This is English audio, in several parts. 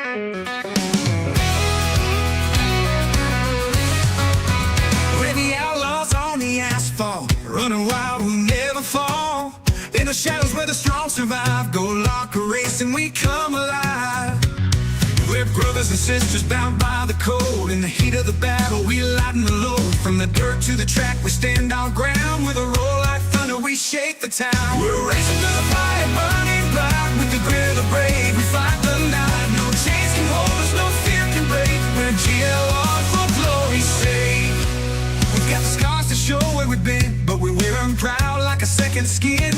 We're the outlaws on the asphalt, running wild, we'll never fall. In the shadows where the strong survive, GoatLocker Racing, we come alive. We're brothers and sisters bound by the code. In the heat of the battle, we lighten the load. From the dirt to the track, we stand our ground. With a roar like thunder, we shake the town. We're racing through the fire, burning bright. With the grit of the brave, we fight the night. No chains can hold us, no fear can break. We're GLR for glory's sake. We've got the scars to show where we've been, but we wear them proud like a second skin.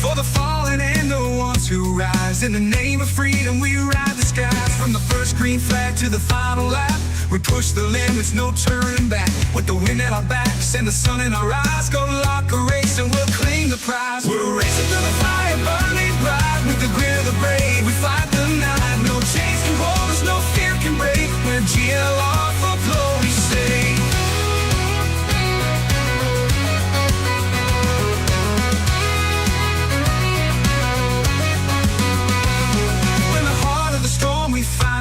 For the fallen and the ones who rise, in the name of freedom we ride the skies. From the first green flag to the final lap, we push the limits, no turning back. With the wind at our backs and the sun in our eyes, GoatLocker Racing, we'll claim the prize. We're racing through the fire, burning bright. With the grit of the brave, we fight the night. No chains can hold us, no fear can break. We're GLR for glory's sake.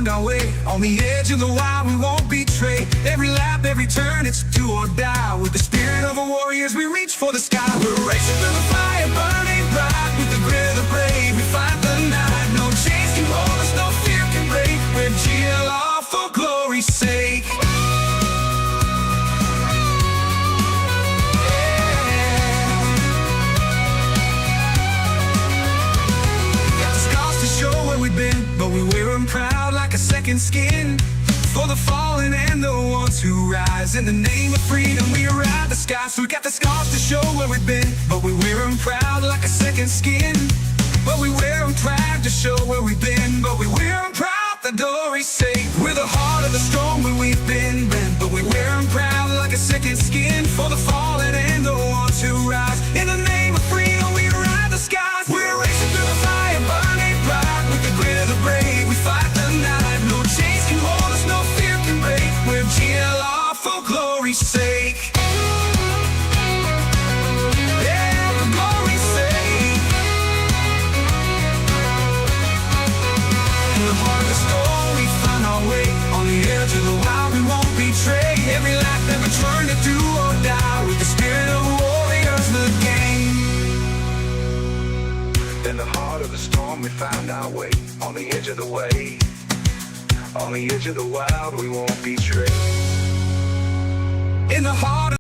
Our way on the edge of the wild, we won't betray. Every lap, every turn, it's do or die. With the spirit of a warrior, we reach for the sky. We're racing through the fire, burning bright. With the grit of the brave, we fight the night. No chains can hold us, no fear can break. We're GLR for glory's sake. We've been, but we wear them proud like a second skin. For the fallen and the ones who rise, in the name of freedom we ride the skies. So we got the scars to show where we've been, but we wear them proud like a second skin. But we wear them proud to show where we've been, but we wear them proud, the glory's sake. We're the heart of the storm where we've been, but we wear them proud like a second skin. For the fallen and the ones who rise, in the name of freedom we ride the skies. We're racing through the fire, burning bright. With the grit of the brave, we fight the night. No chains can hold us, no fear can break. We're GLR for glory's sake. Yeah, for glory's sake. In the heart of the storm, we find our way. On the edge of the wild, we won't betray. Every life, every turn to do or die. With the spirit of warriors, the game. In the heart of the storm, we found our way. On the edge of the way, on the edge of the wild, we won't betray. In the heart of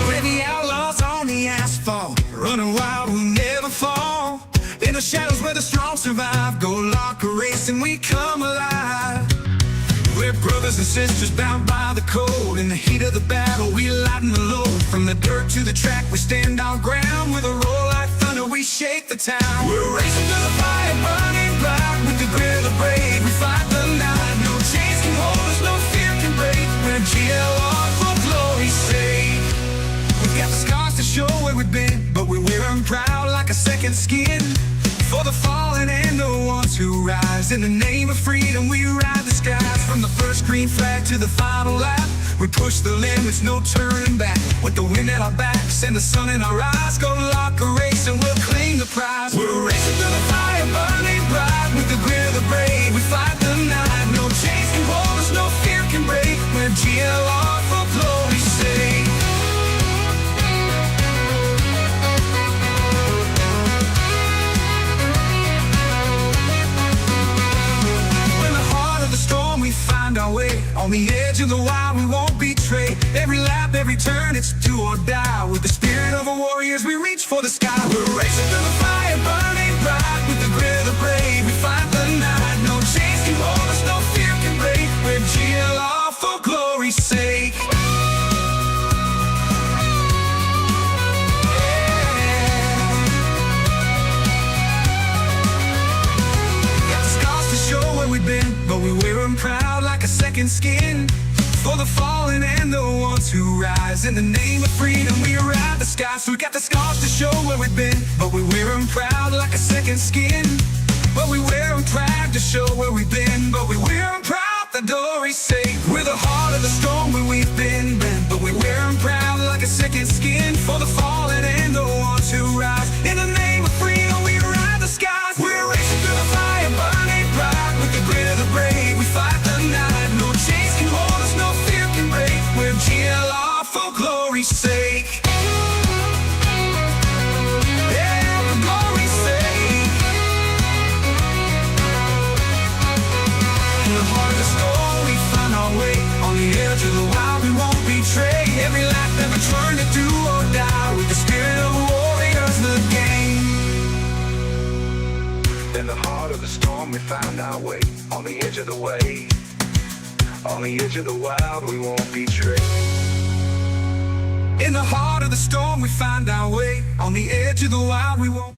we're the outlaws on the asphalt, running wild, we'll never fall. In the shadows where the strong survive, GoatLocker Racing, we come alive. We're brothers and sisters bound by the code. In the heat of the battle, we lighten the load. From the dirt to the track, we stand our ground. With a roar like thunder, we shake the town. We're racing through the fire, burning bright. With the grit of the brave, we fight the night. No chains can hold us, no fear can break. We're GLR for glory's sake. We've got the scars to show where we've been, but we wear them proud like a second skin. For the fallen and the ones who rise, in the name of freedom we ride the skies. From the first green flag to the final lap, we push the limits, no turning back. With the wind at our backs and the sun in our eyes, GoatLocker Racing, we'll claim the prize. We're racing through the fire, burning bright. With the grit of the brave, we fight the night. No chains can hold us, no fear can break. We're GLR for glory's sake. We find our way on the edge of the wild, we won't betray. Every lap, every turn, it's do or die. With the spirit of a warrior, we reach for the sky. We're racing through the fire, burning bright. With the grit of the brave, we fight the night. No chains can hold us, no fear can break. We're GLR for glory's sake. We've been, but we wear them proud like a second skin. For the fallen and the ones who rise, in the name of freedom we ride the skies. So we got the scars to show where we've been, but we wear them proud like a second skin. But we wear them proud to show where we've been, but we wear them proud, the glory's sake. We're the heart of the storm where we've been, but we wear them proud like a second skin. For the fallen and the ones who rise, in the name of freedom In the heart of the storm we find our way. On the edge of the wave, on the edge of the wild, we won't betray. In the heart of the storm we find our way. On the edge of the wild, we won't.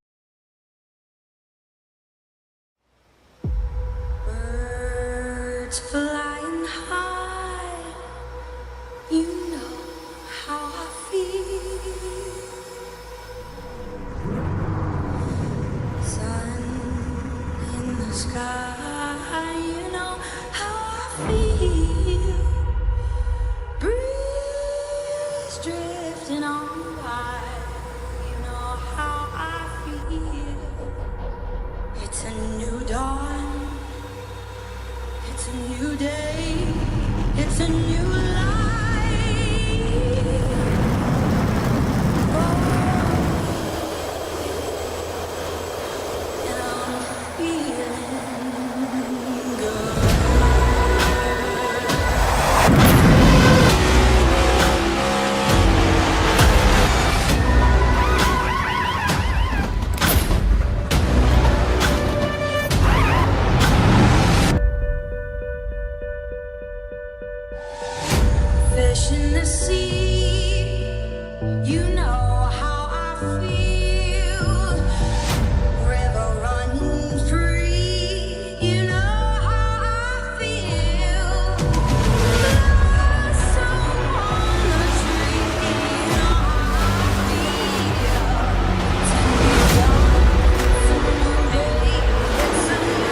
Birds flying high, you know how I feel. Sun in the sky, you know how I feel. Breeze drifting on by, you know how I feel. It's a new dawn, it's a new day, it's a new life. And I'm feeling good. Fish in the sea, you know how I feel. River running free, you know how I feel. Blossom on the tree, you know how I feel. It's a new dawn, it's a new day, it's a new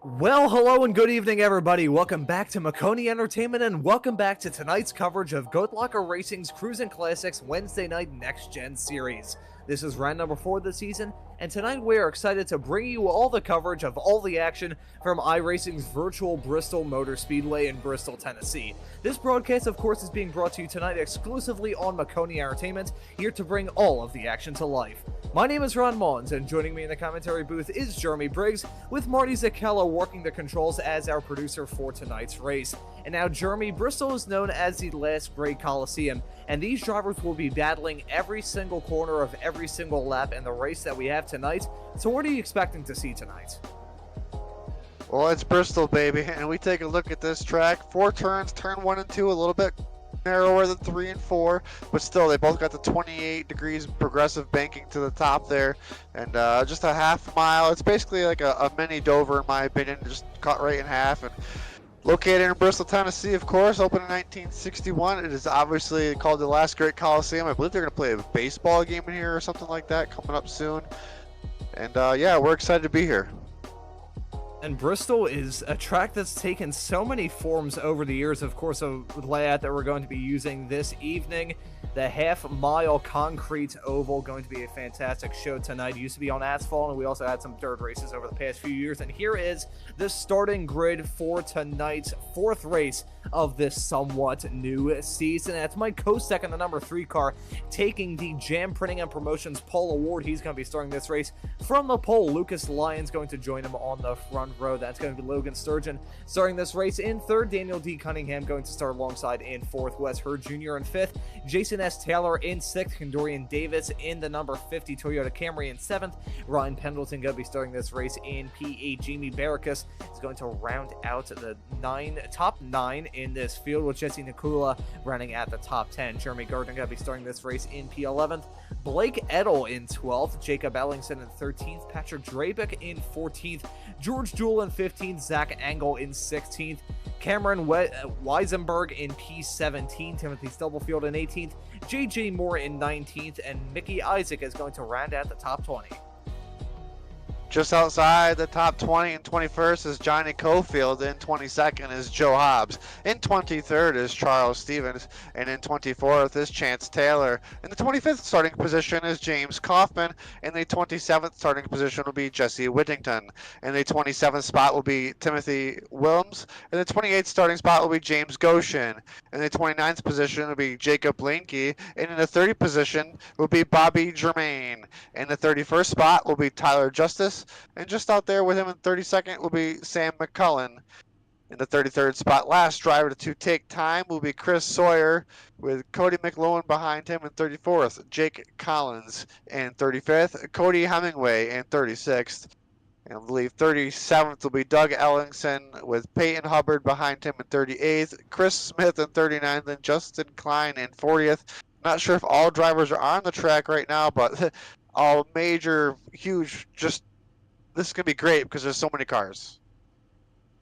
Well, hello and good evening, everybody. Welcome back to Maconi Entertainment, and welcome back to tonight's coverage of GoatLocker Racing's Cruisin Classics Wednesday Night Next Gen Series. This is round number 4 of the season, and tonight we are excited to bring you all the coverage of all the action from iRacing's virtual Bristol Motor Speedway in Bristol, Tennessee. This broadcast, of course, is being brought to you tonight exclusively on Maconi Entertainment, here to bring all of the action to life. My name is Ron Mullins, and joining me in the commentary booth is Jeremy Briggs, with Marty Zacchello working the controls as our producer for tonight's race. And now, Jeremy, Bristol is known as the last great Coliseum, and these drivers will be battling every single corner of every single lap in the race that we have tonight. So what are you expecting to see tonight? Well, it's Bristol, baby, and we take a look at this track. 4 turns, turn 1 and 2, a little bit narrower than 3 and 4, but still they both got the 28 degrees progressive banking to the top there, and just a half mile. It's basically like a mini Dover in my opinion, just cut right in half. And located in Bristol, Tennessee, of course, opened in 1961. It is obviously called the Last Great Coliseum. I believe they're going to play a baseball game in here or something like that coming up soon. And yeah, we're excited to be here. And Bristol is a track that's taken so many forms over the years. Of course, a layout that we're going to be using this evening. The half-mile concrete oval, going to be a fantastic show tonight. It used to be on asphalt, and we also had some dirt races over the past few years. And here is the starting grid for tonight's fourth race of this somewhat new season. That's Mike Kostek in the number 3 car, taking the Jam Printing and Promotions pole award. He's going to be starting this race from the pole. Lucas Lyons going to join him on the front row. That's going to be Logan Sturgeon starting this race in third. Daniel D. Cunningham going to start alongside in fourth. Wes Hurd Jr. in fifth. Jason S. Taylor in sixth. Condorian Davis in the number 50 Toyota Camry in seventh. Ryan Pendleton going to be starting this race in P8. Jamie Baracus is going to round out the top 9 in this field, with Jesse Nikula running at the top 10. Jeremy Gardner going to be starting this race in P11th. Blake Edel in 12th. Jacob Ellingson in 13th. Patrick Drabeck in 14th. George Jewell in 15th. Zach Engel in 16th. Cameron Weisenberg in P17. Timothy Stubblefield in 18th. JJ Moore in 19th. And Mickey Isaac is going to round out the top 20. Just outside the top 20 and 21st is Johnny Cofield. In 22nd is Joe Hobbs. In 23rd is Charles Stevens. And in 24th is Chance Taylor. In the 25th starting position is James Kaufman. In the 27th starting position will be Jesse Whittington. In the 27th spot will be Timothy Williams. In the 28th starting spot will be James Goshen. In the 29th position will be Jacob Blanke. And in the 30th position will be Bobby Germain. In the 31st spot will be Tyler Justice. And just out there with him in 32nd will be Sam McCullen. In the 33rd spot, last driver to take time will be Chris Sawyer, with Cody McLowan behind him in 34th. Jake Collins in 35th. Cody Hemingway in 36th. And I believe 37th will be Doug Ellingson, with Peyton Hubbard behind him in 38th. Chris Smith in 39th, and Justin Klein in 40th. Not sure if all drivers are on the track right now, but all major, huge, just this is going to be great because there's so many cars.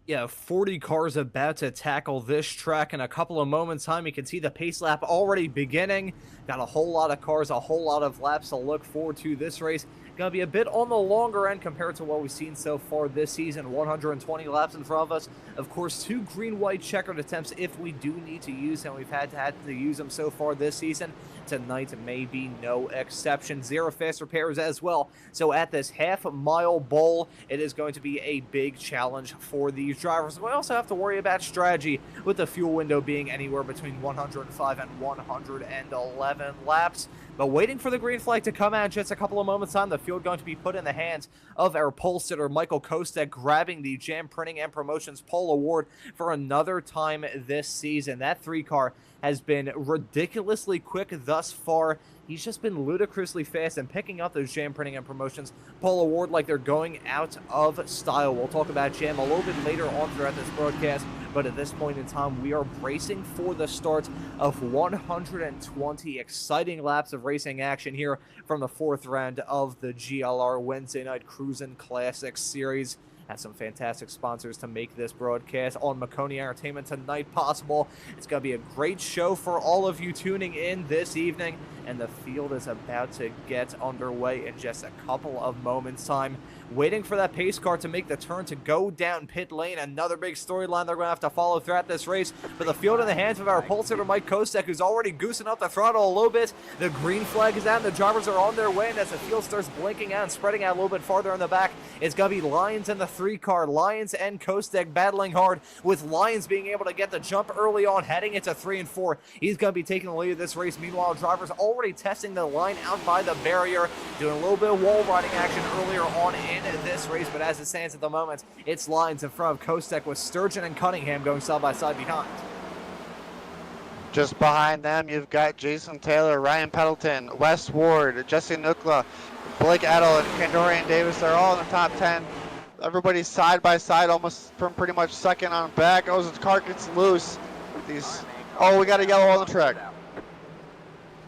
Yeah, 40 cars about to tackle this track in a couple of moments' time. You can see the pace lap already beginning. Got a whole lot of cars, a whole lot of laps to look forward to this race. Going to be a bit on the longer end compared to what we've seen so far this season. 120 laps in front of us. Of course, 2 green-white checkered attempts if we do need to use them. We've had to use them so far this season. Tonight may be no exception. 0 fast repairs as well. So at this half-mile bowl, it is going to be a big challenge for these drivers. We also have to worry about strategy, with the fuel window being anywhere between 105 and 111 laps. But waiting for the green flag to come out in just a couple of moments' time, the field going to be put in the hands of our pole sitter, Michael Kostek, grabbing the Jam Printing and Promotions pole award for another time this season. That 3 car has been ridiculously quick thus far. He's just been ludicrously fast and picking up those Jam Printing and Promotions pole award like they're going out of style. We'll talk about Jam a little bit later on throughout this broadcast, but at this point in time, we are bracing for the start of 120 exciting laps of racing action here from the 4th round of the GLR Wednesday Night Cruisin Classics series. Has some fantastic sponsors to make this broadcast on Maconi Entertainment tonight possible. It's going to be a great show for all of you tuning in this evening, and the field is about to get underway in just a couple of moments' time. Waiting for that pace car to make the turn to go down pit lane. Another big storyline they're going to have to follow throughout this race. But the field in the hands of our pole sitter, Mike Kostek, who's already goosing up the throttle a little bit. The green flag is out, and the drivers are on their way. And as the field starts blinking out and spreading out a little bit farther in the back, it's going to be Lyons in the 3 car. Lyons and Kostek battling hard, with Lyons being able to get the jump early on, heading into 3 and 4. He's going to be taking the lead of this race. Meanwhile, drivers already testing the line out by the barrier, doing a little bit of wall riding action earlier on in this race. But as it stands at the moment, it's Lyons in front of Kostek, with Sturgeon and Cunningham going side by side behind. Just behind them, you've got Jason Taylor, Ryan Pendleton, Wes Ward, Jesse Nukla, Blake Edel, and Condorian Davis. They're all in the top 10. Everybody's side by side, almost from pretty much second on back. Oh, the car gets loose. These Oh, we got a yellow on the track.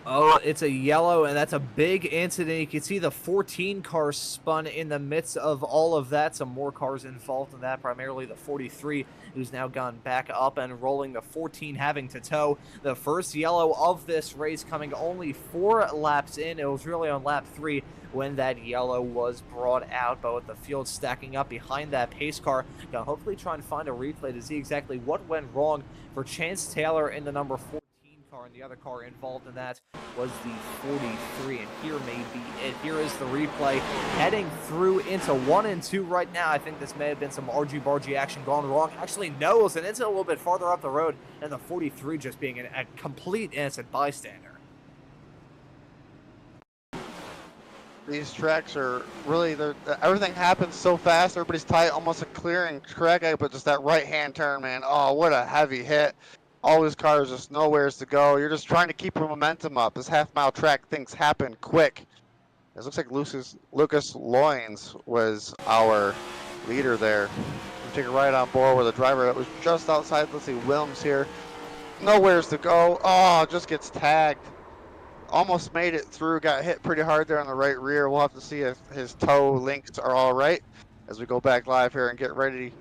Oh, it's a yellow, and that's a big incident. You can see the 14 car spun in the midst of all of that. Some more cars involved in that, primarily the 43, who's now gone back up and rolling, the 14 having to tow. The first yellow of this race coming only 4 laps in. It was really on lap 3 when that yellow was brought out, but with the field stacking up behind that pace car, gonna hopefully try and find a replay to see exactly what went wrong for Chance Taylor in the number 14 car, and the other car involved in that was the 43, and here may be it. Here is the replay heading through into 1 and 2 right now. I think this may have been some argy-bargy action gone wrong. Actually, no, it was an incident a little bit farther up the road, and the 43 just being a complete innocent bystander. These tracks are really, everything happens so fast. Everybody's tight, almost a clearing track, but just that right-hand turn, man. Oh, what a heavy hit. All these cars just nowheres to go. You're just trying to keep your momentum up. This half-mile track, things happen quick. It looks like Lucas Loynes was our leader there. We take a ride on board with a driver that was just outside. Let's see, Wilms here. Nowheres to go. Oh, just gets tagged. Almost made it through. Got hit pretty hard there on the right rear. We'll have to see if his toe links are all right as we go back live here and get ready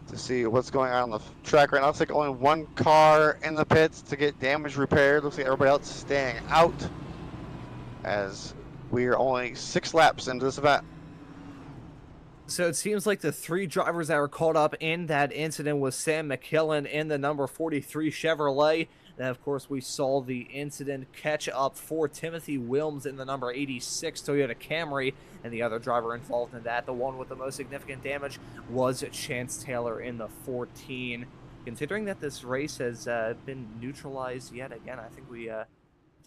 to see what's going on the track right now. Looks like only 1 car in the pits to get damage repaired. Looks like everybody else is staying out as we are only 6 laps into this event. So it seems like the 3 drivers that were caught up in that incident was Sam McKillen in the number 43 Chevrolet. Then, of course, we saw the incident catch up for Timothy Wilms in the number 86 Toyota Camry, and the other driver involved in that, the one with the most significant damage, was Chance Taylor in the 14. Considering that this race has been neutralized yet again, I think we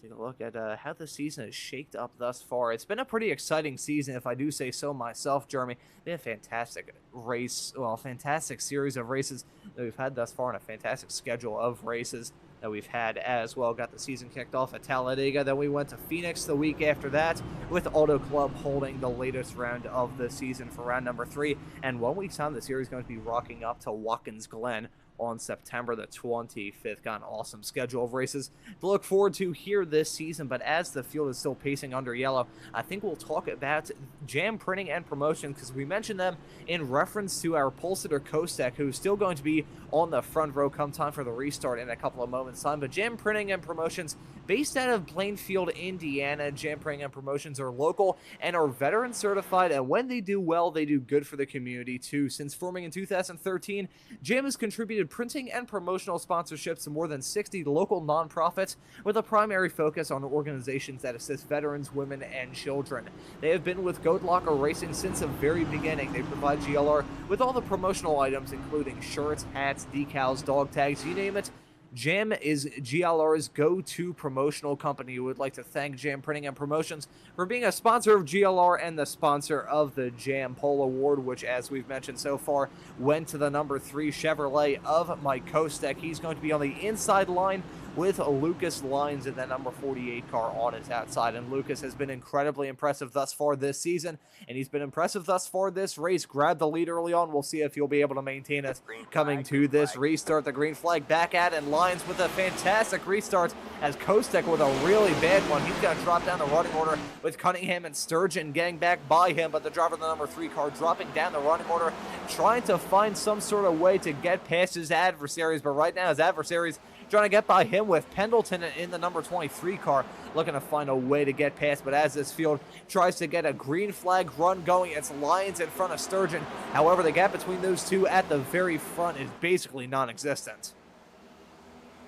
take a look at how the season has shaped up thus far. It's been a pretty exciting season, if I do say so myself, Jeremy. Been a fantastic race, well, fantastic series of races that we've had thus far, and a fantastic schedule of races that we've had as well. Got the season kicked off at Talladega, then we went to Phoenix the week after that, with Auto Club holding the latest round of the season for round number 3, and 1 week's time the series is going to be rocking up to Watkins Glen on September the 25th. Got an awesome schedule of races to look forward to here this season, but as the field is still pacing under yellow, I think we'll talk about Jam Printing and Promotion, because we mentioned them in reference to our pole sitter Kostek, who's still going to be on the front row come time for the restart in a couple of moments time. But Jam Printing and Promotions, based out of Plainfield, Indiana. Jam Printing and Promotions are local and are veteran certified, and when they do well, they do good for the community too. Since forming in 2013, Jam has contributed printing and promotional sponsorships to more than 60 local nonprofits, with a primary focus on organizations that assist veterans, women, and children. They have been with GoatLocker Racing since the very beginning. They provide GLR with all the promotional items, including shirts, hats, decals, dog tags, you name it. Jam is GLR's go-to promotional company. We would like to thank Jam Printing and Promotions for being a sponsor of GLR and the sponsor of the Jam Pole Award, which, as we've mentioned so far, went to the number 3 Chevrolet of Mike Kostek. He's going to be on the inside line with Lucas Loynes in that number 48 car on his outside. And Lucas has been incredibly impressive thus far this season, and he's been impressive thus far this race. Grabbed the lead early on. We'll see if he'll be able to maintain it coming to this restart. The green flag back at, and Loynes with a fantastic restart as Kostek with a really bad one. He's got to drop down the running order with Cunningham and Sturgeon getting back by him, but the driver of the number 3 car dropping down the running order, trying to find some sort of way to get past his adversaries, but right now his adversaries trying to get by him, with Pendleton in the number 23 car looking to find a way to get past. But as this field tries to get a green flag run going, it's Loynes in front of Sturgeon. However, the gap between those two at the very front is basically non-existent.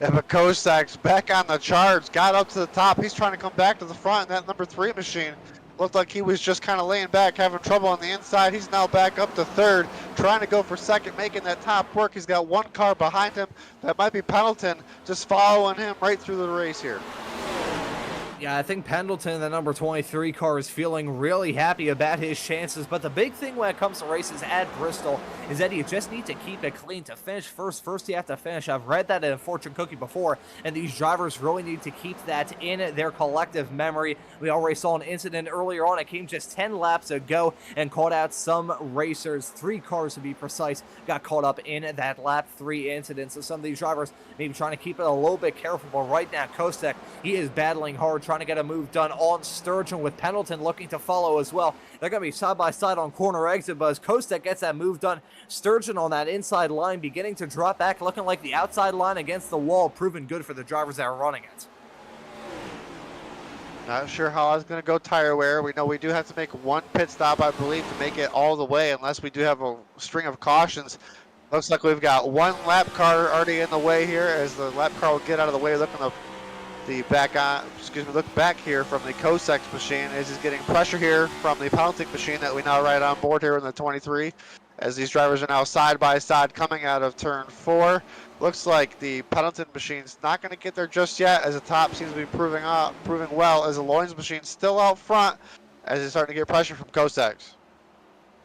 Yeah, but Kostek's back on the charge, got up to the top. He's trying to come back to the front in that number 3 machine. Looked like he was just kind of laying back, having trouble on the inside. He's now back up to 3rd, trying to go for 2nd, making that top work. He's got 1 car behind him. That might be Pendleton, just following him right through the race here. Yeah, I think Pendleton, the number 23 car, is feeling really happy about his chances. But the big thing when it comes to races at Bristol is that you just need to keep it clean to finish first. First, you have to finish. I've read that in a fortune cookie before, and these drivers really need to keep that in their collective memory. We already saw an incident earlier on. It came just 10 laps ago and caught out some racers. 3 cars, to be precise, got caught up in that lap 3 incident. So some of these drivers maybe trying to keep it a little bit careful. But right now, Kostek, he is battling hard, trying to get a move done on Sturgeon, with Pendleton looking to follow as well. They're going to be side by side on corner exit, but as Kostek gets that move done, Sturgeon on that inside line beginning to drop back, looking like the outside line against the wall, proving good for the drivers that are running it. Not sure how I was going to go tire wear. We know we do have to make one pit stop, I believe, to make it all the way, unless we do have a string of cautions. Looks like we've got one lap car already in the way here, as the lap car will get out of the way, looking up the back on, look back here from the Kostek machine as he's getting pressure here from the Pendleton machine that we now ride on board here in the 23, as these drivers are now side by side coming out of turn 4. Looks like the Pendleton machine's not going to get there just yet, as the top seems to be proving well, as the Loyns machine's still out front as he's starting to get pressure from Kostek.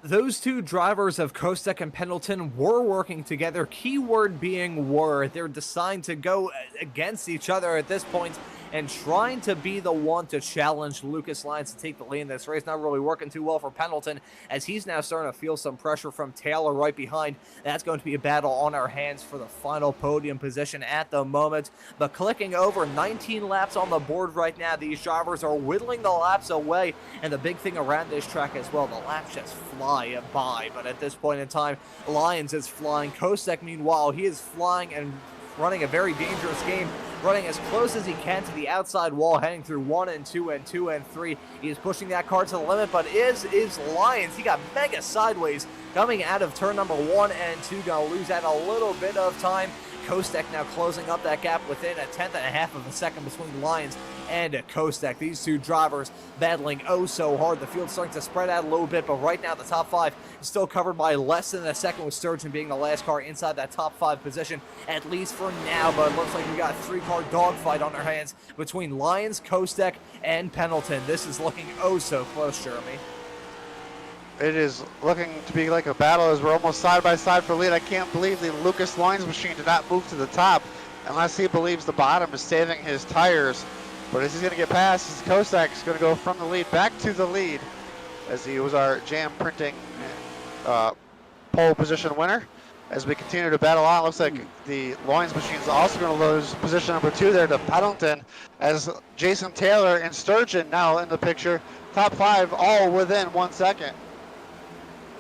Those two drivers of Kostek and Pendleton were working together, keyword being were. They're deciding to go against each other at this point and trying to be the one to challenge Lucas Lyons to take the lead in this race. Not really working too well for Pendleton, as he's now starting to feel some pressure from Taylor right behind. That's going to be a battle on our hands for the final podium position at the moment. But clicking over 19 laps on the board right now, these drivers are whittling the laps away. And the big thing around this track as well, the laps just fly by. But at this point in time, Lyons is flying. Kostek, meanwhile, he is flying and running a very dangerous game, running as close as he can to the outside wall, heading through 1 and 2 and 2 and 3. He is pushing that car to the limit, but is Lyons. He got mega sideways coming out of turn number 1 and 2. Gonna lose that a little bit of time. Kostek now closing up that gap within a tenth and a half of a second between Lyons and Kostek. These two drivers battling oh so hard. The field's starting to spread out a little bit, but right now the top 5 is still covered by less than a second, with Sturgeon being the last car inside that top 5 position, at least for now. But it looks like we got a 3-car dogfight on our hands between Lyons, Kostek, and Pendleton. This is looking oh so close, Jeremy. It is looking to be like a battle as we're almost side by side for lead. I can't believe the Lucas Lyons machine did not move to the top, unless he believes the bottom is saving his tires. But as he's going to get past, Kostek is going to go from the lead back to the lead, as he was our jam printing pole position winner. As we continue to battle on, looks like the Lyons machine is also going to lose position number 2 there to Pendleton, as Jason Taylor and Sturgeon now in the picture. Top 5 all within 1 second.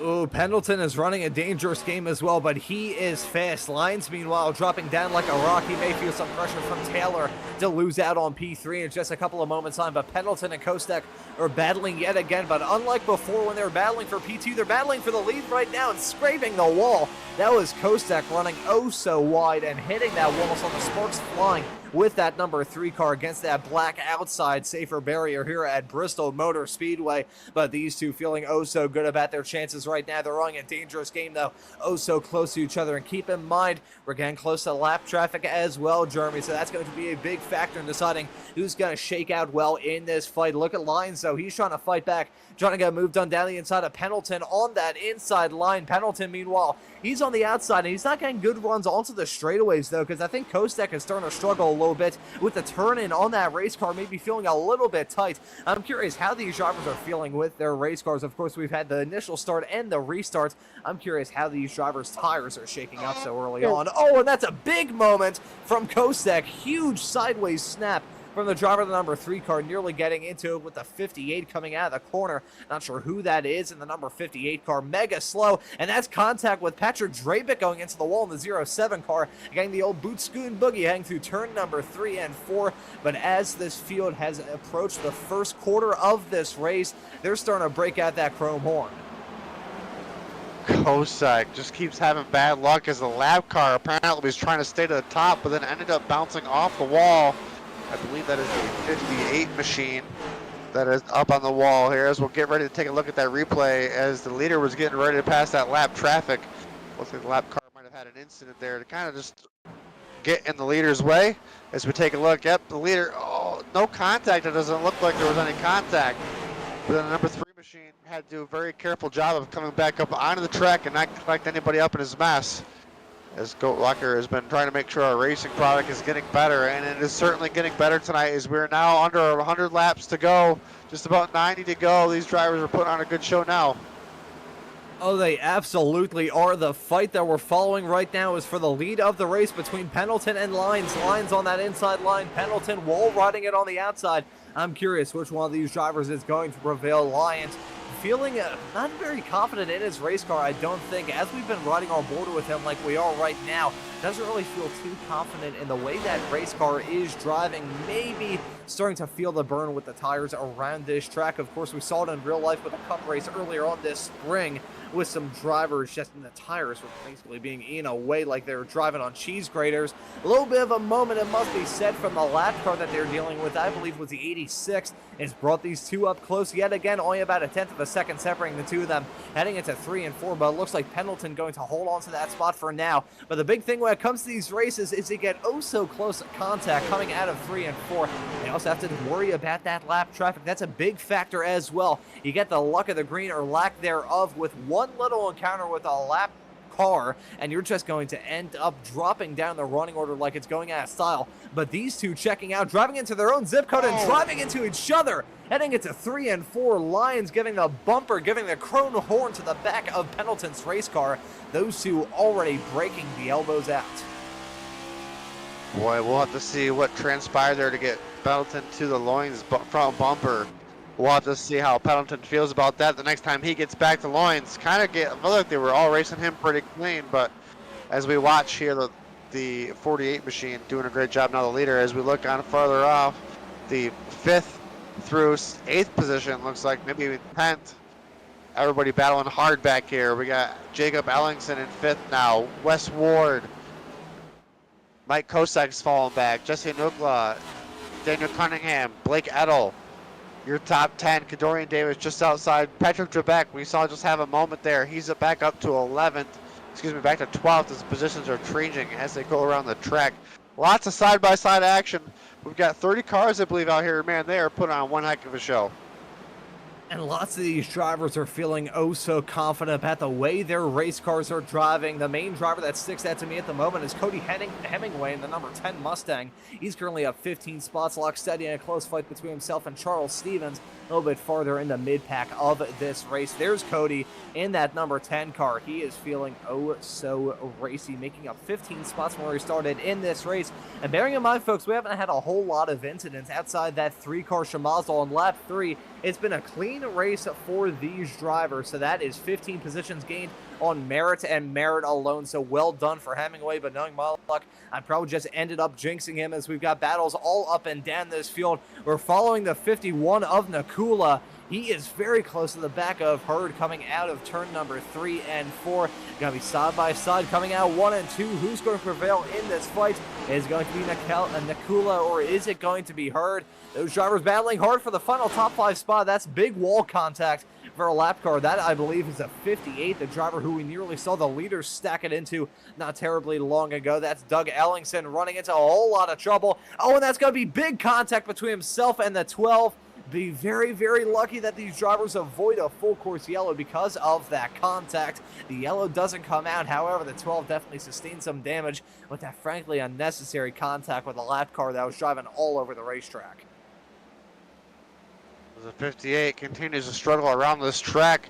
Ooh, Pendleton is running a dangerous game as well, but he is fast. Lyons, meanwhile, dropping down like a rock. He may feel some pressure from Taylor to lose out on P3 in just a couple of moments' time, but Pendleton and Kostek are battling yet again. But unlike before when they were battling for P2, they're battling for the lead right now and scraping the wall. That was Kostek running oh so wide and hitting that wall, so the sparks flying with that number 3 car against that black outside safer barrier here at Bristol Motor Speedway. But these two feeling oh so good about their chances right now. They're running a dangerous game though, oh so close to each other. And keep in mind, we're getting close to lap traffic as well, Jeremy, so that's going to be a big factor in deciding who's going to shake out well in this fight. Look at Lyons though, he's trying to fight back, trying to get a move done down the inside of Pendleton on that inside line. Pendleton, meanwhile, he's on the outside, and he's not getting good runs onto the straightaways, though, because I think Kostek is starting to struggle a little bit with the turn-in on that race car, maybe feeling a little bit tight. I'm curious how these drivers are feeling with their race cars. Of course, we've had the initial start and the restart. I'm curious how these drivers' tires are shaking up so early on. Oh, and that's a big moment from Kostek. Huge sideways snap from the driver of the number 3 car, nearly getting into it with the 58 coming out of the corner. Not sure who that is in the number 58 car. Mega slow, and that's contact with Patrick Drabick going into the wall in the 07 car, getting the old boot scoot boogie heading through turn number 3 and 4. But as this field has approached the first quarter of this race, they're starting to break out that chrome horn. Kostek just keeps having bad luck, as the lap car apparently was trying to stay to the top, but then ended up bouncing off the wall. I believe that is the 58 machine that is up on the wall here, as we'll get ready to take a look at that replay as the leader was getting ready to pass that lap traffic. Looks like the lap car might have had an incident there to kind of just get in the leader's way. As we take a look, yep, the leader no contact. It doesn't look like there was any contact. But then the number 3 machine had to do a very careful job of coming back up onto the track and not collect anybody up in his mess. As GoatLocker has been trying to make sure our racing product is getting better, and it is certainly getting better tonight as we're now under 100 laps to go, just about 90 to go. These drivers are putting on a good show now. Oh, they absolutely are. The fight that we're following right now is for the lead of the race between Pendleton and Lyons. Lyons on that inside line, Pendleton wall riding it on the outside. I'm curious which one of these drivers is going to prevail. Lyons feeling not very confident in his race car, I don't think. As we've been riding on board with him like we are right now, doesn't really feel too confident in the way that race car is driving. Maybe starting to feel the burn with the tires around this track. Of course, we saw it in real life with a cup race earlier on this spring with some drivers just in the tires were basically being eaten away like they were driving on cheese graters. A little bit of a moment, it must be said, from the lap car that they're dealing with, I believe was the 86. It's brought these two up close yet again, only about a tenth of a second separating the two of them, heading into 3 and 4, but it looks like Pendleton going to hold on to that spot for now. But the big thing when it comes to these races is to get oh so close contact coming out of 3 and 4. They also have to worry about that lap traffic. That's a big factor as well. You get the luck of the green or lack thereof with one little encounter with a lap car, and you're just going to end up dropping down the running order like it's going out of style. But these two checking out, driving into their own zip code and driving into each other, heading into 3 and 4. Lyons giving the bumper, giving the chrome horn to the back of Pendleton's race car. Those two already breaking the elbows out. Boy, we'll have to see what transpired there to get Pendleton to the loins front bumper. We'll have to see how Pendleton feels about that the next time he gets back to loins. I feel like they were all racing him pretty clean, but as we watch here, the 48 machine doing a great job now, the leader. As we look on farther off, the 5th through 8th position looks like maybe 10th. Everybody battling hard back here. We got Jacob Ellingson in 5th now, Wes Ward, Mike Kosak's falling back, Jesse Nukla, Daniel Cunningham, Blake Edel. Your top 10, Kadorian Davis just outside. Patrick Trebek, we saw just have a moment there. He's back up to 11th, back to 12th as positions are changing as they go around the track. Lots of side-by-side action. We've got 30 cars, I believe, out here. Man, they are putting on one heck of a show. And lots of these drivers are feeling oh so confident about the way their race cars are driving. The main driver that sticks out to me at the moment is Cody Hemingway in the number 10 Mustang. He's currently up 15 spots, locked steady in a close fight between himself and Charles Stevens, a little bit farther in the mid-pack of this race. There's Cody in that number 10 car. He is feeling oh so racy, making up 15 spots from where he started in this race. And bearing in mind, folks, we haven't had a whole lot of incidents outside that 3-car Shimano on lap 3. It's been a clean race for these drivers, so that is 15 positions gained on merit and merit alone. So well done for Hemingway, but knowing my luck, I probably just ended up jinxing him as we've got battles all up and down this field. We're following the 51 of Nakula. He is very close to the back of Hurd coming out of turn number 3 and 4. Going to be side by side coming out 1 and 2. Who's going to prevail in this fight? Is it going to be Nakula or is it going to be Hurd? Those drivers battling hard for the final top 5 spot. That's big wall contact for a lap car. That, I believe, is a 58, the driver who we nearly saw the leaders stack it into not terribly long ago. That's Doug Ellingson running into a whole lot of trouble. Oh, and that's going to be big contact between himself and the 12. Be very, very lucky that these drivers avoid a full course yellow because of that contact. The yellow doesn't come out. However, the 12 definitely sustained some damage with that frankly unnecessary contact with a lap car that was driving all over the racetrack. The 58 continues to struggle around this track.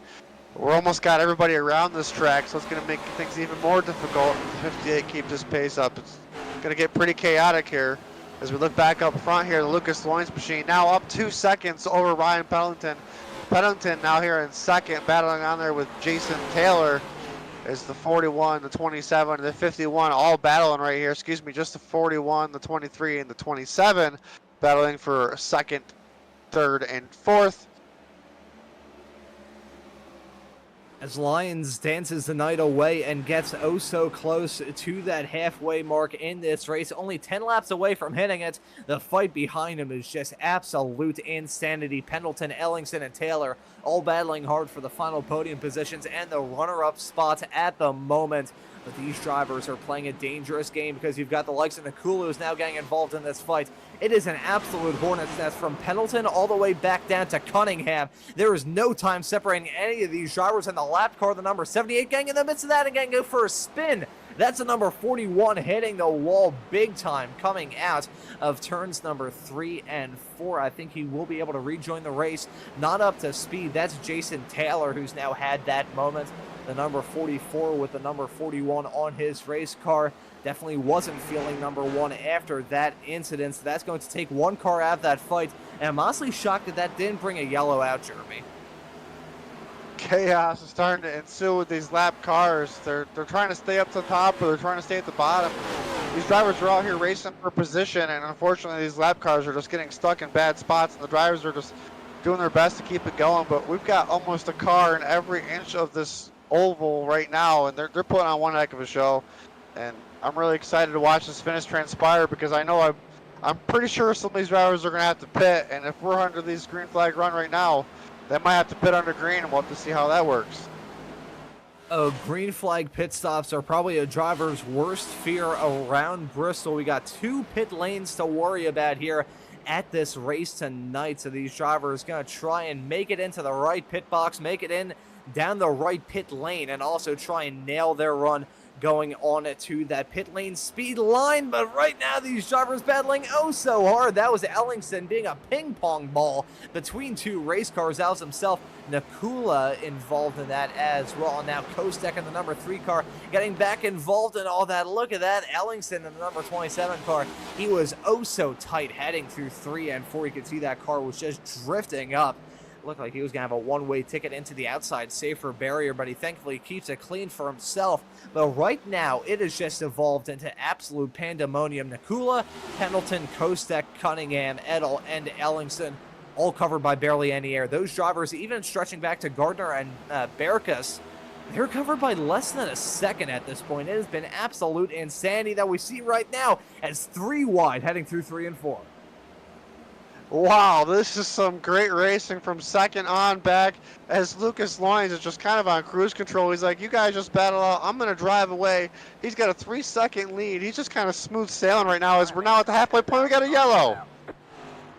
We're almost got everybody around this track, so it's going to make things even more difficult if the 58 keeps this pace up. It's going to get pretty chaotic here. As we look back up front here, the Lucas Loins machine now up 2 seconds over Ryan Pendleton. Pendleton now here in second, battling on there with Jason Taylor. Is the 41, the 27, and the 51 all battling right here. Just the 41, the 23, and the 27 battling for second, third, and fourth. As Lyons dances the night away and gets oh so close to that halfway mark in this race, only 10 laps away from hitting it. The fight behind him is just absolute insanity. Pendleton, Ellingson, and Taylor all battling hard for the final podium positions and the runner-up spots at the moment. But these drivers are playing a dangerous game because you've got the likes of Nakulu who's now getting involved in this fight. It is an absolute hornet's nest from Pendleton all the way back down to Cunningham. There is no time separating any of these drivers, and the lap car, the number 78, getting in the midst of that and getting go for a spin. That's the number 41 hitting the wall big time coming out of turns number 3 and 4. I think he will be able to rejoin the race. Not up to speed. That's Jason Taylor, who's now had that moment. The number 44 with the number 41 on his race car. Definitely wasn't feeling number 1 after that incident. So that's going to take one car out of that fight. And I'm honestly shocked that that didn't bring a yellow out, Jeremy. Chaos is starting to ensue with these lap cars. They're trying to stay up to the top, or they're trying to stay at the bottom. These drivers are out here racing for position, and unfortunately these lap cars are just getting stuck in bad spots, and the drivers are just doing their best to keep it going. But we've got almost a car in every inch of this oval right now, and they're putting on one heck of a show. And I'm really excited to watch this finish transpire, because I know I'm pretty sure some of these drivers are going to have to pit, and if we're under these green flag run right now, they might have to pit under green, and we'll have to see how that works. Oh, green flag pit stops are probably a driver's worst fear around Bristol. We got 2 pit lanes to worry about here at this race tonight. So these drivers going to try and make it into the right pit box, make it in down the right pit lane, and also try and nail their run going on to that pit lane speed line. But right now these drivers battling oh so hard. That was Ellingson being a ping pong ball between 2 race cars. That was himself, Nakula, involved in that as well. And now Kostek in the number 3 car getting back involved in all that. Look at that, Ellingson in the number 27 car. He was oh so tight heading through 3 and 4. You could see that car was just drifting up. Looked like he was going to have a one-way ticket into the outside safer barrier, but he thankfully keeps it clean for himself. But right now, it has just evolved into absolute pandemonium. Nakula, Pendleton, Kostek, Cunningham, Edel, and Ellingson, all covered by barely any air. Those drivers, even stretching back to Gardner and Berkus, they're covered by less than a second at this point. It has been absolute insanity that we see right now as 3 wide heading through 3 and 4. Wow, this is some great racing from second on back, as Lucas Loynes is just kind of on cruise control. He's like, you guys just battle out. I'm going to drive away. He's got a 3-second lead. He's just kind of smooth sailing right now, as we're now at the halfway point. We got a yellow.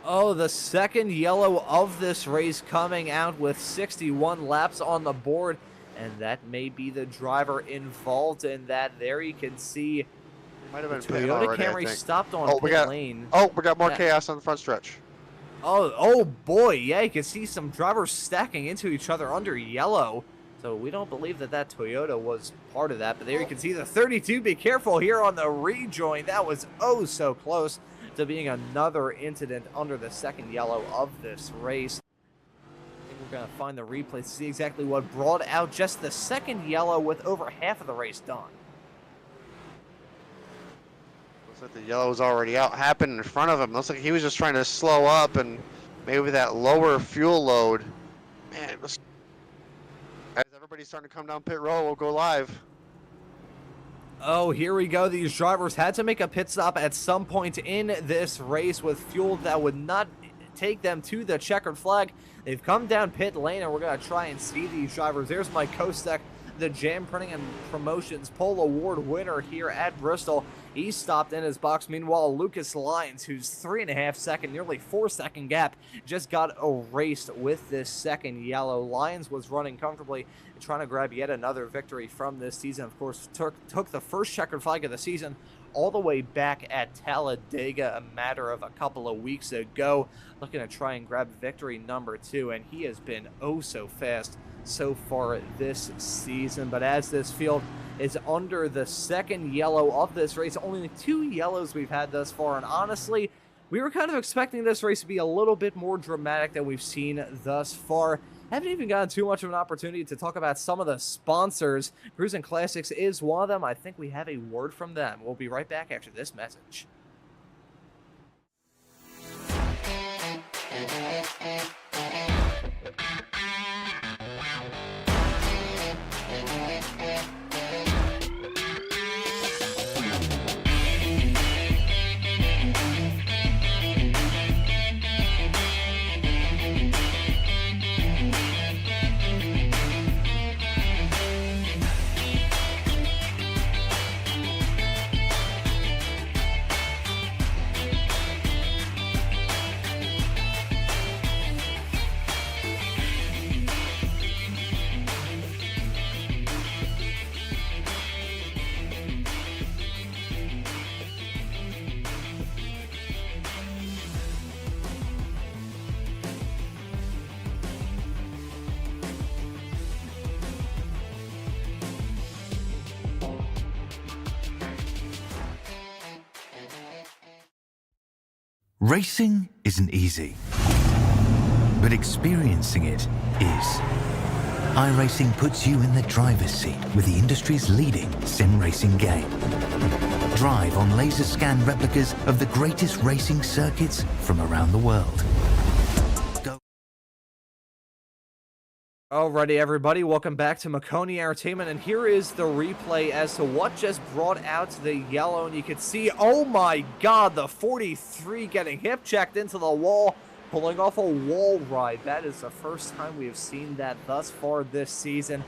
Oh, the second yellow of this race coming out with 61 laps on the board. And that may be the driver involved in that. There you can see Might have been Toyota already, Camry stopped on pit lane. Oh, we got more chaos on the front stretch. Oh boy, yeah, you can see some drivers stacking into each other under yellow. So we don't believe that that Toyota was part of that. But there you can see the 32. Be careful here on the rejoin. That was oh so close to being another incident under the second yellow of this race. I think we're going to find the replay to see exactly what brought out just the second yellow with over half of the race done. Looks like the yellow was already out, happened in front of him. Looks like he was just trying to slow up, and maybe that lower fuel load. Man, it was... As everybody's starting to come down pit road, we'll go live. Oh, here we go. These drivers had to make a pit stop at some point in this race with fuel that would not take them to the checkered flag. They've come down pit lane, and we're going to try and see these drivers. There's Mike Kostek, the Jam Printing and Promotions Pole Award winner here at Bristol. He stopped in his box. Meanwhile, Lucas Lyons, whose 3.5 second, nearly 4 second gap, just got erased with this second yellow. Lyons was running comfortably, trying to grab yet another victory from this season. Of course, took the first checkered flag of the season all the way back at Talladega a matter of a couple of weeks ago, looking to try and grab victory number 2, and he has been oh so fast so far this season. But as this field is under the second yellow of this race, only 2 yellows we've had thus far, and honestly, we were kind of expecting this race to be a little bit more dramatic than we've seen thus far. Haven't even gotten too much of an opportunity to talk about some of the sponsors. Cruisin Classics is one of them. I think we have a word from them. We'll be right back after this message. Racing isn't easy, but experiencing it is. iRacing puts you in the driver's seat with the industry's leading sim racing game. Drive on laser scan replicas of the greatest racing circuits from around the world. Alrighty, everybody, welcome back to Maconi Entertainment, and here is the replay as to what just brought out the yellow, and you can see, oh my god, the 43 getting hip checked into the wall, pulling off a wall ride. That is the first time we have seen that thus far this season.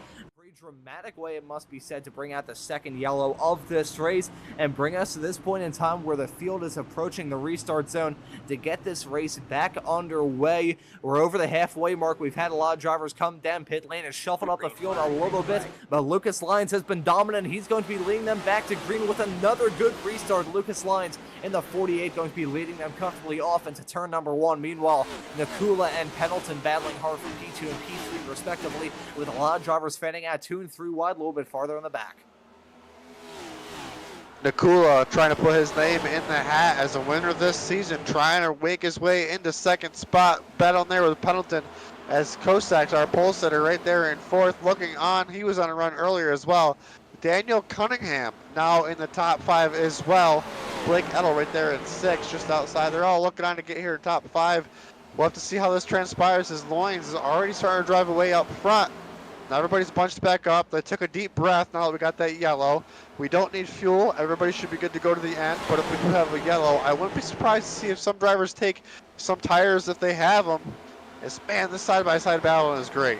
Dramatic way, it must be said, to bring out the second yellow of this race and bring us to this point in time where the field is approaching the restart zone to get this race back underway. We're over the halfway mark. We've had a lot of drivers come down pit lane and shuffled up the field a little bit, but Lucas Lyons has been dominant. He's going to be leading them back to green with another good restart. Lucas Lyons in the 48 going to be leading them comfortably off into turn number 1. Meanwhile, Nakula and Pendleton battling hard for P2 and P3 respectively, with a lot of drivers fanning out 2 and 3 wide, a little bit farther in the back. Nakula trying to put his name in the hat as a winner this season, trying to make his way into second spot. Battle there with Pendleton as Kosak's our pole sitter right there in 4th, looking on. He was on a run earlier as well. Daniel Cunningham now in the top 5 as well. Blake Edel right there in 6th, just outside. They're all looking on to get here in top 5. We'll have to see how this transpires as Loins is already starting to drive away up front. Now everybody's bunched back up. They took a deep breath now that we got that yellow. We don't need fuel. Everybody should be good to go to the end. But if we do have a yellow, I wouldn't be surprised to see if some drivers take some tires if they have them. Man, this side-by-side battle is great.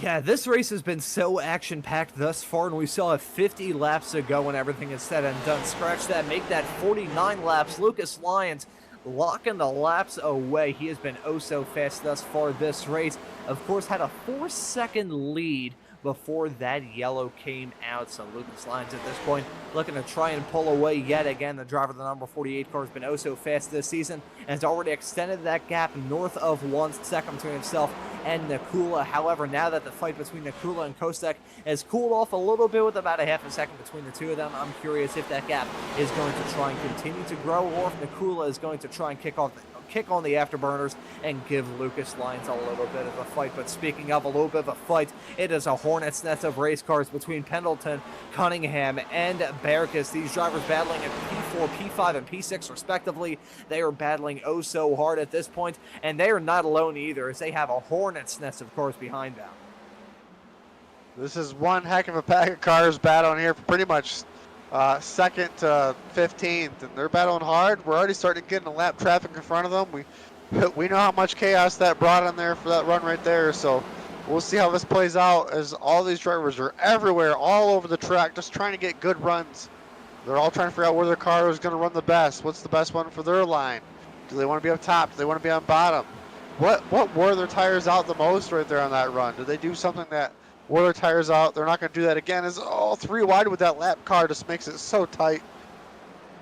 Yeah, this race has been so action-packed thus far, and we still have 50 laps to go when everything is said and done. Scratch that, make that 49 laps. Lucas Lyons locking the laps away. He has been oh so fast thus far this race. Of course, had a 4-second lead before that yellow came out. So Lucas Lyons at this point looking to try and pull away yet again. The driver of the number 48 car has been oh so fast this season and has already extended that gap north of 1 second between himself and Nakula. However, now that the fight between Nakula and Kostek has cooled off a little bit with about a half a second between the two of them, I'm curious if that gap is going to try and continue to grow, or if Nakula is going to try and kick on the afterburners and give Lucas Lyons a little bit of a fight. But speaking of a little bit of a fight, it is a hornet's nest of race cars between Pendleton, Cunningham, and Berkus. These drivers battling at P4, P5, and P6 respectively. They are battling oh so hard at this point, and they are not alone either, as they have a hornet's nest of cars behind them. This is one heck of a pack of cars battling here for pretty much 2nd to 15th, and they're battling hard. We're already starting to get in the lap traffic in front of them. We know how much chaos that brought in there for that run right there, so we'll see how this plays out as all these drivers are everywhere, all over the track, just trying to get good runs. They're all trying to figure out where their car is going to run the best. What's the best one for their line? Do they want to be up top? Do they want to be on bottom? What wore their tires out the most right there on that run? Did they do something that wore their tires out? They're not going to do that again. Is 3 wide with that lap car just makes it so tight.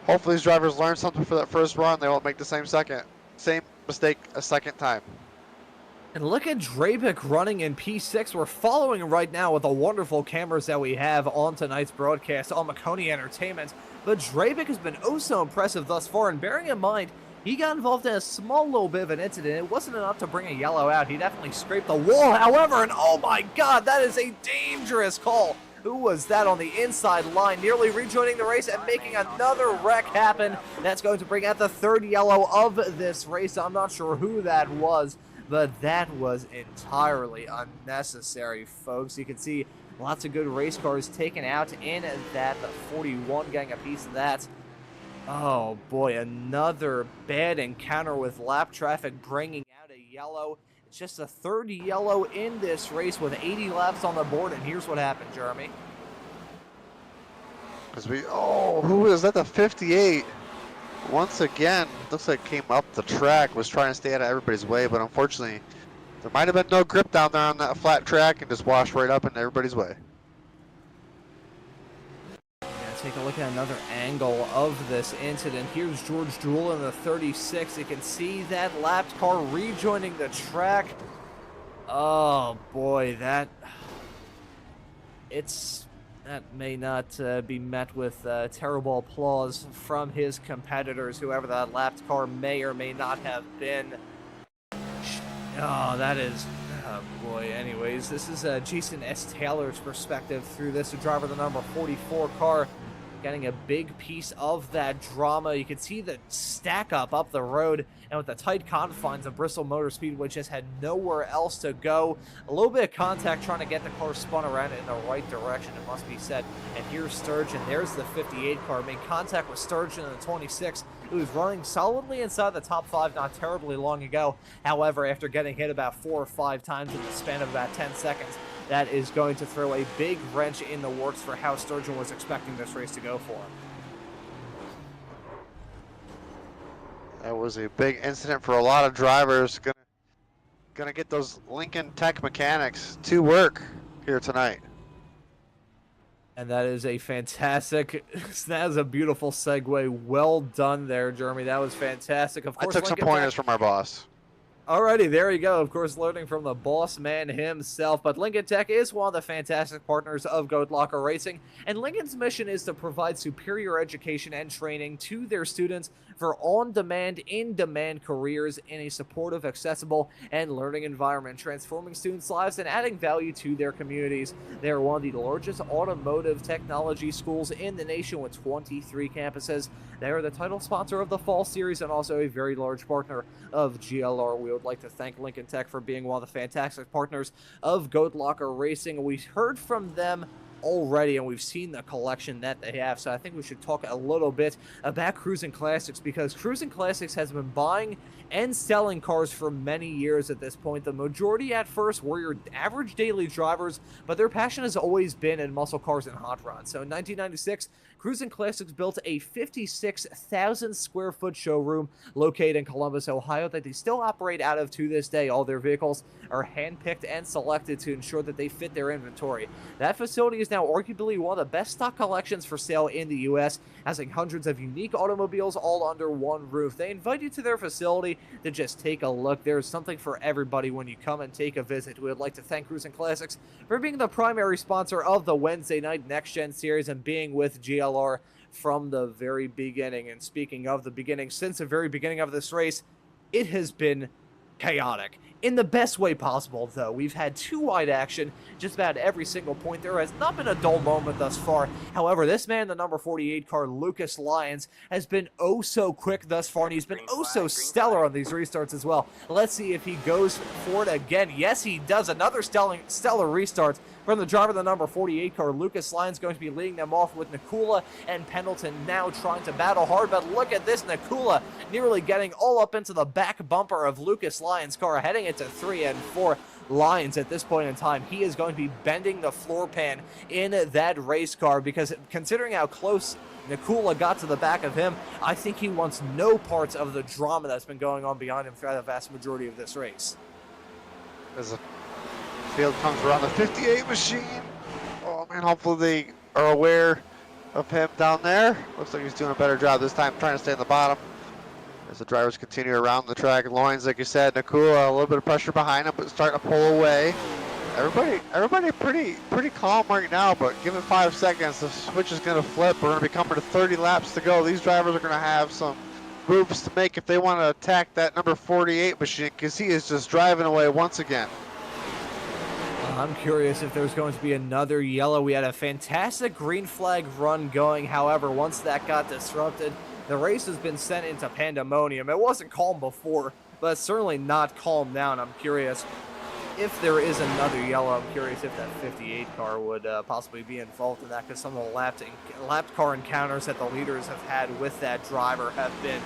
Hopefully these drivers learn something for that first run. They won't make the same mistake a second time. And look at Drabic running in P6. We're following right now with the wonderful cameras that we have on tonight's broadcast on Maconi Entertainment. But Drabic has been oh so impressive thus far, and bearing in mind, he got involved in a small little bit of an incident. It wasn't enough to bring a yellow out. He definitely scraped the wall, however, and oh my god, that is a dangerous call. Who was that on the inside line, nearly rejoining the race and making another wreck happen? That's going to bring out the 3rd yellow of this race. I'm not sure who that was, but that was entirely unnecessary, folks. You can see lots of good race cars taken out in that, the 41 getting a piece of that. Oh boy, another bad encounter with lap traffic bringing out a yellow. It's just the 3rd yellow in this race with 80 laps on the board, and here's what happened, Jeremy. Who is that? The 58. Once again, looks like came up the track, was trying to stay out of everybody's way, but unfortunately, there might have been no grip down there on that flat track and just washed right up into everybody's way. Take a look at another angle of this incident. Here's George Jewell in the 36. You can see that lapped car rejoining the track. Oh boy, That may not be met with terrible applause from his competitors, whoever that lapped car may or may not have been. Oh, that is... Oh, boy. Anyways, this is Jason S. Taylor's perspective through this. The driver, the number 44 car, getting a big piece of that drama. You can see the stack up the road, and with the tight confines of Bristol Motor Speedway, just had nowhere else to go. A little bit of contact trying to get the car spun around in the right direction, it must be said. And here's Sturgeon. There's the 58 car. Made contact with Sturgeon in the 26. It was running solidly inside the top 5 not terribly long ago. However, after getting hit about 4 or 5 times in the span of about 10 seconds, that is going to throw a big wrench in the works for how Sturgeon was expecting this race to go for him. That was a big incident for a lot of drivers. Gonna get those Lincoln Tech mechanics to work here tonight. And that is a fantastic, that is a beautiful segue. Well done there, Jeremy. That was fantastic. Of course, I took some pointers from our boss. Alrighty, there you go. Of course, learning from the boss man himself. But Lincoln Tech is one of the fantastic partners of GoatLocker Racing, and Lincoln's mission is to provide superior education and training to their students for on-demand, in-demand careers in a supportive, accessible, and learning environment, transforming students' lives and adding value to their communities. They are one of the largest automotive technology schools in the nation with 23 campuses. They are the title sponsor of the Fall Series and also a very large partner of GLR. We would like to thank Lincoln Tech for being one of the fantastic partners of GoatLocker Racing. We heard from them already, and we've seen the collection that they have, so I think we should talk a little bit about Cruisin Classics, because Cruisin Classics has been buying and selling cars for many years at this point. The majority at first were your average daily drivers, but their passion has always been in muscle cars and hot rods. So in 1996, Cruisin Classics built a 56,000 square foot showroom located in Columbus, Ohio, that they still operate out of to this day. All their vehicles are handpicked and selected to ensure that they fit their inventory. That facility is now arguably one of the best stock collections for sale in the U.S., having hundreds of unique automobiles all under one roof. They invite you to their facility to just take a look. There's something for everybody when you come and take a visit. We would like to thank Cruisin Classics for being the primary sponsor of the Wednesday night Next Gen Series and being with GLR from the very beginning. And speaking of the beginning, since the very beginning of this race, it has been chaotic. In the best way possible, though. We've had two wide action just about every single point. There has not been a dull moment thus far. However, this man, the number 48 car, Lucas Lyons, has been oh so quick thus far, and he's been oh so stellar on these restarts as well. Let's see if he goes for it again. Yes, he does. Another stellar restart from the driver, the number 48 car. Lucas Lyons going to be leading them off with Nakula and Pendleton now trying to battle hard, but look at this. Nakula nearly getting all up into the back bumper of Lucas Lyons' car, heading into 3 and 4 lines at this point in time. He is going to be bending the floor pan in that race car, because considering how close Nakula got to the back of him, I think he wants no parts of the drama that's been going on behind him throughout the vast majority of this race. As the field comes around the 58 machine. Oh man, hopefully they are aware of him down there. Looks like he's doing a better job this time trying to stay in the bottom. As the drivers continue around the track, Loins, like you said, Nakula, a little bit of pressure behind him, but starting to pull away. Everybody pretty calm right now, but give it 5 seconds, the switch is going to flip. We're going to be coming to 30 laps to go. These drivers are going to have some moves to make if they want to attack that number 48 machine, because he is just driving away once again. I'm curious if there's going to be another yellow. We had a fantastic green flag run going. However, once that got disrupted, the race has been sent into pandemonium. It wasn't calm before, but it's certainly not calm down. I'm curious if there is another yellow. I'm curious if that 58 car would possibly be involved in that, because some of the lapped car encounters that the leaders have had with that driver have been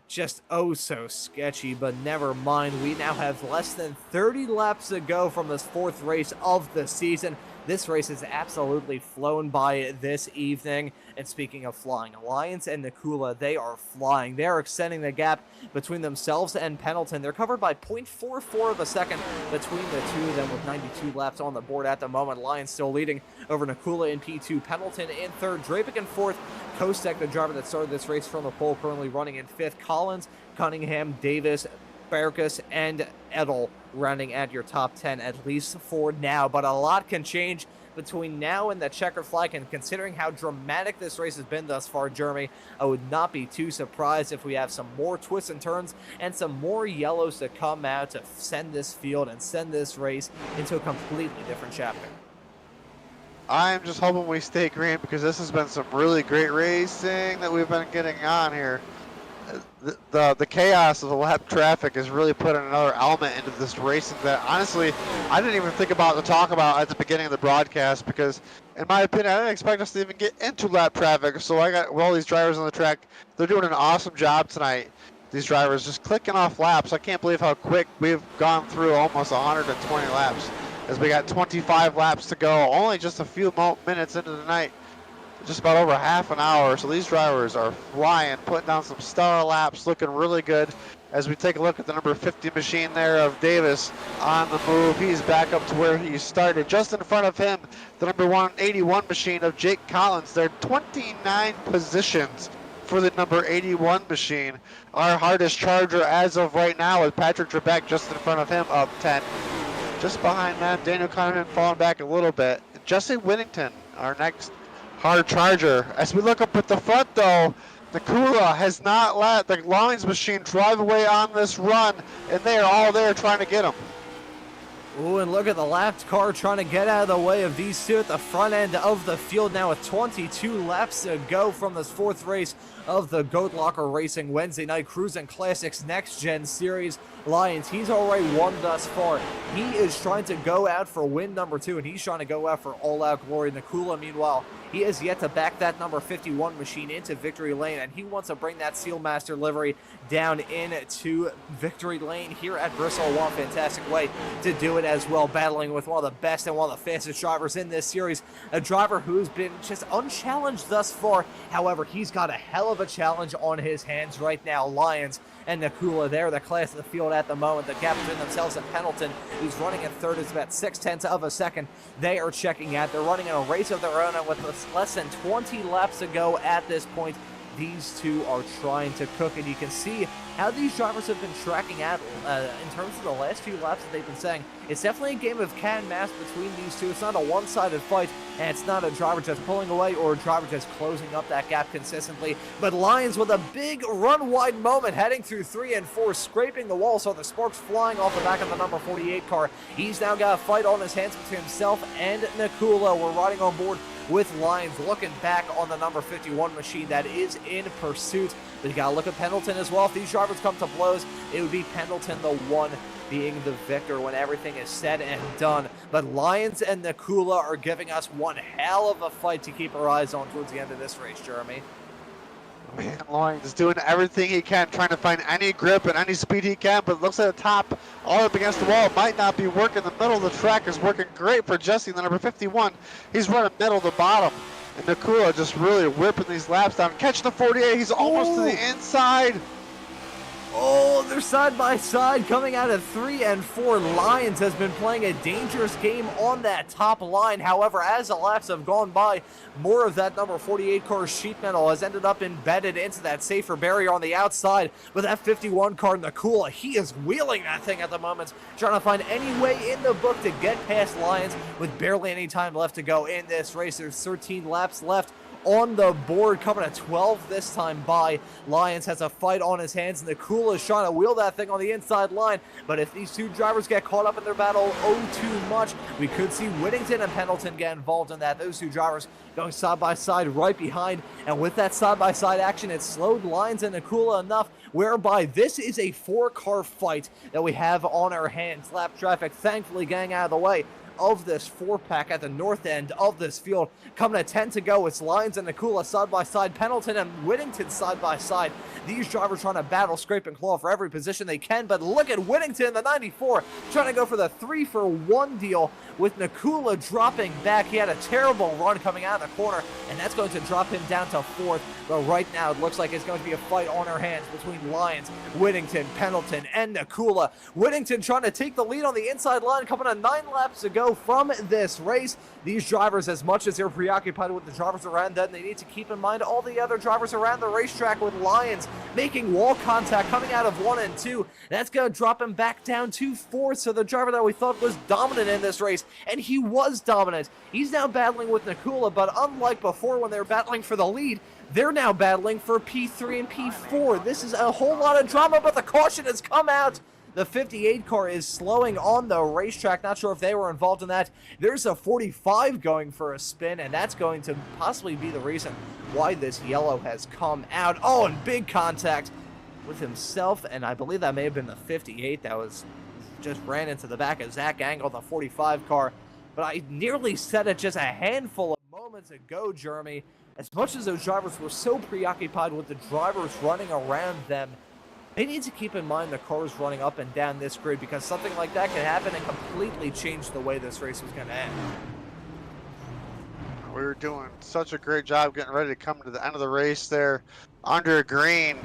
just oh so sketchy. But never mind, we now have less than 30 laps to go from this 4th race of the season. This race has absolutely flown by this evening. And speaking of flying, Alliance and Nakula, they are flying. They are extending the gap between themselves and Pendleton. They're covered by 0.44 of a second between the two of them, with 92 laps on the board at the moment. Alliance still leading over Nakula in P2, Pendleton in 3rd, Drapic in 4th, Kostek, the driver that started this race from the pole, currently running in 5th, Collins, Cunningham, Davis, Barkus, and Edel rounding at your top 10, at least for now. But a lot can change between now and the checkered flag, and considering how dramatic this race has been thus far, Jeremy, I would not be too surprised if we have some more twists and turns and some more yellows to come out to send this field and send this race into a completely different chapter. I'm just hoping we stay green because this has been some really great racing that we've been getting on here. The chaos of the lap traffic has really put another element into this racing that honestly I didn't even think about to talk about at the beginning of the broadcast, because in my opinion I didn't expect us to even get into lap traffic. So I got with all these drivers on the track, they're doing an awesome job tonight. These drivers just clicking off laps. I can't believe how quick we've gone through almost 120 laps, as we got 25 laps to go, only just a few minutes into the night. Just about over half an hour. So these drivers are flying, putting down some stellar laps, looking really good. As we take a look at the number 50 machine there of Davis on the move, he's back up to where he started. Just in front of him, the number 181 machine of Jake Collins. They're 29 positions for the number 81 machine. Our hardest charger as of right now is Patrick Trebek, just in front of him, up 10. Just behind them, Daniel Kahneman falling back a little bit. Jesse Whittington, our next hard charger. As we look up at the front though, Nakula has not let the Lines machine drive away on this run, and they are all there trying to get him. Ooh, and look at the lapped car trying to get out of the way of these two at the front end of the field now with 22 laps to go from this fourth race of the GoatLocker Racing Wednesday night Cruisin Classics Next Gen Series. Lions, he's already won thus far. He is trying to go out for win number 2, and he's trying to go out for all-out glory. Nakula, meanwhile, he has yet to back that number 51 machine into victory lane, and he wants to bring that Sealmaster livery down into victory lane here at Bristol. One fantastic way to do it as well, battling with one of the best and one of the fastest drivers in this series, a driver who's been just unchallenged thus far. However, he's got a hell of a challenge on his hands right now. Lions and Nakula, they're the class of the field at the moment. The gap between themselves and Pendleton, who's running in third, is about 0.6 of a second. They are checking out. They're running in a race of their own, and with less than 20 laps to go at this point, these two are trying to cook, and you can see how these drivers have been tracking out in terms of the last few laps that they've been saying. It's definitely a game of cat and mouse between these two. It's not a one-sided fight, and it's not a driver just pulling away or a driver just closing up that gap consistently. But Lions with a big run-wide moment heading through 3 and 4, scraping the wall, so the sparks flying off the back of the number 48 car. He's now got a fight on his hands between himself and Nakula. We're riding on board with Lions, looking back on the number 51 machine that is in pursuit. But you gotta look at Pendleton as well. If these drivers come to blows, it would be Pendleton the one being the victor when everything is said and done. But Lions and Nakula are giving us one hell of a fight to keep our eyes on towards the end of this race, Jeremy. Man, Lions is doing everything he can, trying to find any grip and any speed he can, but it looks at the top, all up against the wall. It might not be working. The middle of the track is working great for Jesse, the number 51. He's running middle to bottom. And Nakula just really whipping these laps down. Catching the 48, he's almost to the inside. Oh, they're side by side coming out of 3 and 4. Lions has been playing a dangerous game on that top line. However, as the laps have gone by, more of that number 48 car sheet metal has ended up embedded into that safer barrier on the outside. But that 51 car, Nakula, he is wheeling that thing at the moment, trying to find any way in the book to get past Lions with barely any time left to go in this race. There's 13 laps left on the board, coming at 12 this time by. Lions has a fight on his hands, and Nakula is trying to wheel that thing on the inside line. But if these two drivers get caught up in their battle too much, we could see Whittington and Pendleton get involved in that. Those two drivers going side by side right behind, and with that side by side action, it slowed Lions and Nakula enough whereby this is a 4-car fight that we have on our hands. Lap traffic thankfully getting out of the way of this 4-pack at the north end of this field. Coming at 10 to go, it's Lions and Nakula side by side, Pendleton and Whittington side by side. These drivers trying to battle, scrape, and claw for every position they can, but look at Whittington, the 94, trying to go for the 3-for-1 deal with Nakula dropping back. He had a terrible run coming out of the corner, and that's going to drop him down to 4th. But right now, it looks like it's going to be a fight on our hands between Lions, Whittington, Pendleton, and Nakula. Whittington trying to take the lead on the inside line, coming on 9 laps to go from this race. These drivers, as much as they're preoccupied with the drivers around them, they need to keep in mind all the other drivers around the racetrack, with Lions making wall contact coming out of 1 and 2. That's going to drop him back down to 4th. So the driver that we thought was dominant in this race race, and he was dominant. He's now battling with Nakula, but unlike before when they were battling for the lead, they're now battling for P3 and P4. This is a whole lot of drama, but the caution has come out. The 58 car is slowing on the racetrack. Not sure if they were involved in that. There's a 45 going for a spin, and that's going to possibly be the reason why this yellow has come out. Oh, and big contact with himself, and I believe that may have been the 58 that was just ran into the back of Zach Angle, the 45 car. But I nearly said it just a handful of moments ago, Jeremy. As much as those drivers were so preoccupied with the drivers running around them, they need to keep in mind the cars running up and down this grid, because something like that could happen and completely change the way this race was going to end. We were doing such a great job getting ready to come to the end of the race there under green.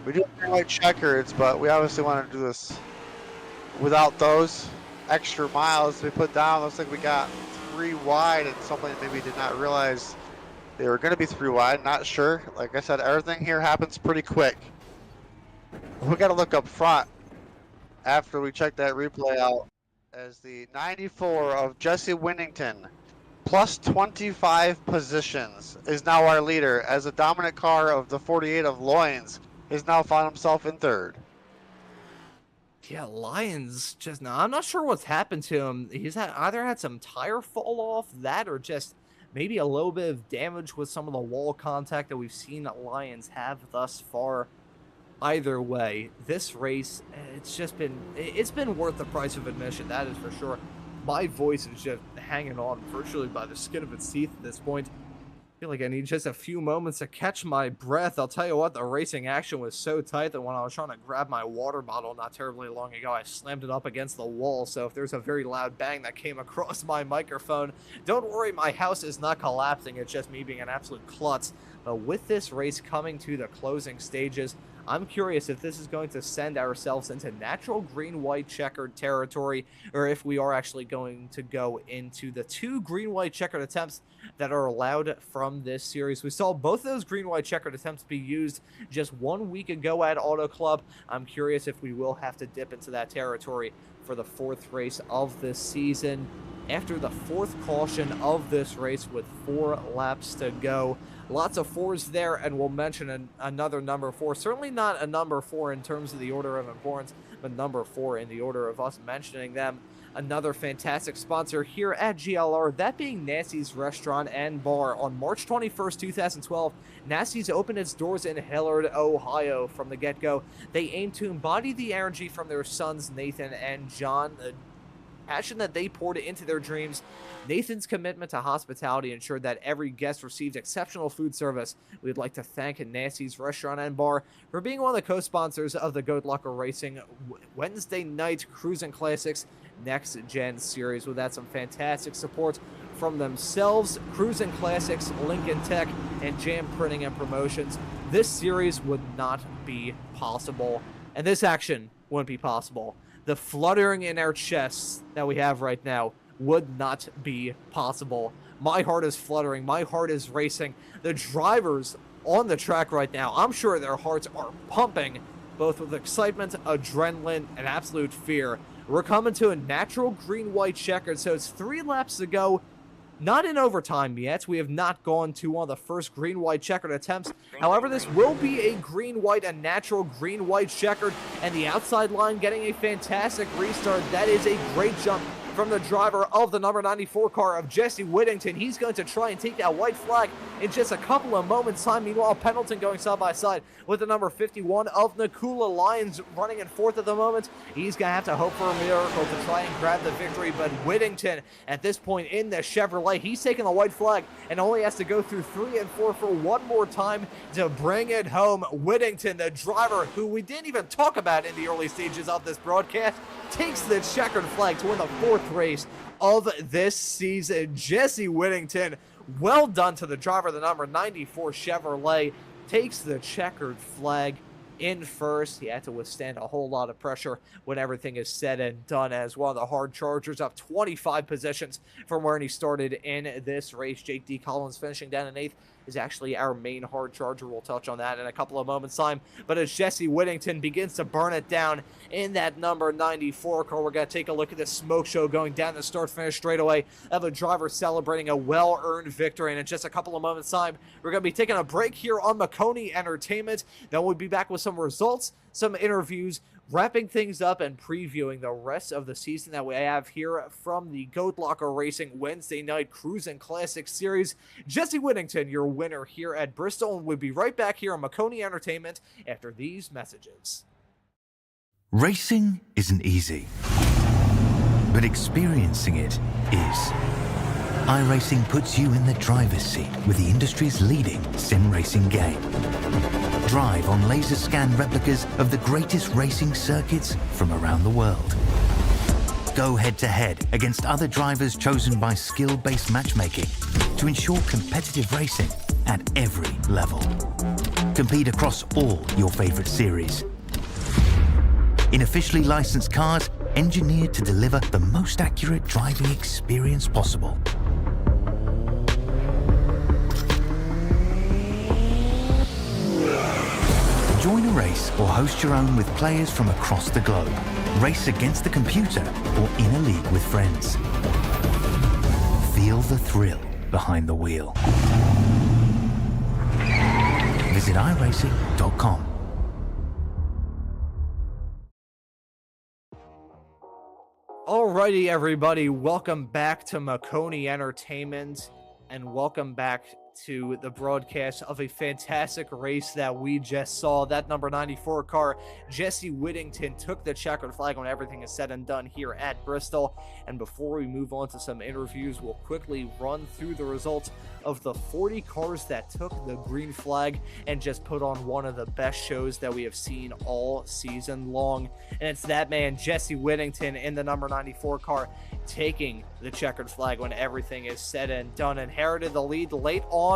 We do have white checkers, but we obviously want to do this without those extra miles we put down. Looks like we got 3 wide, and somebody maybe did not realize they were going to be 3 wide. Not sure. Like I said, everything here happens pretty quick. We got to look up front after we check that replay out, as the 94 of Jesse Winnington, plus 25 positions, is now our leader, as the dominant car of the 48 of Loyens has now found himself in 3rd. Yeah, Lyons just now. I'm not sure what's happened to him. He's either had some tire fall off, that, or just maybe a little bit of damage with some of the wall contact that we've seen Lyons have thus far. Either way, this race, it's been worth the price of admission, that is for sure. My voice is just hanging on virtually by the skin of its teeth at this point. I feel like I need just a few moments to catch my breath. I'll tell you what, the racing action was so tight that when I was trying to grab my water bottle not terribly long ago, I slammed it up against the wall. So if there's a very loud bang that came across my microphone, don't worry, my house is not collapsing. It's just me being an absolute klutz. But with this race coming to the closing stages, I'm curious if this is going to send ourselves into natural green-white checkered territory, or if we are actually going to go into the 2 green-white checkered attempts that are allowed from this series. We saw both of those green-white checkered attempts be used just 1 week ago at Auto Club. I'm curious if we will have to dip into that territory for the 4th race of this season. After the 4th caution of this race with 4 laps to go. Lots of 4s there, and we'll mention another number 4. Certainly not a number 4 in terms of the order of importance, but number 4 in the order of us mentioning them. Another fantastic sponsor here at GLR, that being Nasty's Restaurant and Bar. On March 21st, 2012, Nasty's opened its doors in Hilliard, Ohio from the get-go. They aim to embody the energy from their sons, Nathan and John, the passion that they poured into their dreams. Nathan's commitment to hospitality ensured that every guest received exceptional food service. We'd like to thank Nasty's Restaurant and Bar for being one of the co-sponsors of the GoatLocker Racing Wednesday night Cruisin Classics Next Gen Series. With that, some fantastic support from themselves, Cruisin Classics, Lincoln Tech, and Jam Printing and Promotions. This series would not be possible, and this action wouldn't be possible. The fluttering in our chests that we have right now would not be possible. My heart is fluttering. My heart is racing. The drivers on the track right now, I'm sure their hearts are pumping, both with excitement, adrenaline, and absolute fear. We're coming to a natural green-white checkered, so it's 3 laps to go. Not in overtime yet. We have not gone to one of the first green-white checkered attempts. However, this will be a green-white, a natural green-white checkered, and the outside line getting a fantastic restart. That is a great jump from the driver of the number 94 car of Jesse Whittington. He's going to try and take that white flag in just a couple of moments' time. Meanwhile, Pendleton going side by side with the number 51 of Nakula Lions running in 4th at the moment. He's going to have to hope for a miracle to try and grab the victory, but Whittington at this point in the Chevrolet, he's taking the white flag and only has to go through 3 and 4 for one more time to bring it home. Whittington, the driver who we didn't even talk about in the early stages of this broadcast, takes the checkered flag to win the 4th race of this season. Jesse Whittington, well done to the driver, the number 94 Chevrolet, takes the checkered flag in first. He had to withstand a whole lot of pressure when everything is said and done, as one of the hard chargers, up 25 positions from where he started in this race. Jake D. Collins finishing down in 8th. is actually our main hard charger. We'll touch on that in a couple of moments' time. But as Jesse Whittington begins to burn it down in that number 94 car, we're going to take a look at the smoke show going down the start-finish straightaway of a driver celebrating a well-earned victory. And in just a couple of moments' time, we're going to be taking a break here on Maconi Entertainment. Then we'll be back with some results, some interviews, wrapping things up and previewing the rest of the season that we have here from the GoatLocker Racing Wednesday night Cruisin Classics series. Jesse Whittington, your winner here at Bristol, and we'll be right back here on Maconi Entertainment after these messages. Racing isn't easy, but experiencing it is. iRacing puts you in the driver's seat with the industry's leading sim racing game. Drive on laser scan replicas of the greatest racing circuits from around the world. Go head-to-head against other drivers chosen by skill-based matchmaking to ensure competitive racing at every level. Compete across all your favorite series. In officially licensed cars, engineered to deliver the most accurate driving experience possible. Join a race or host your own with players from across the globe. Race against the computer or in a league with friends. Feel the thrill behind the wheel. Visit iRacing.com. Alrighty, everybody, welcome back to Maconi Entertainment, and welcome back to the broadcast of a fantastic race that we just saw. That number 94 car, Jesse Whittington, took the checkered flag when everything is said and done here at Bristol. And before we move on to some interviews, we'll quickly run through the results of the 40 cars that took the green flag and just put on one of the best shows that we have seen all season long. And it's that man, Jesse Whittington, in the number 94 car, taking the checkered flag when everything is said and done. Inherited the lead late on,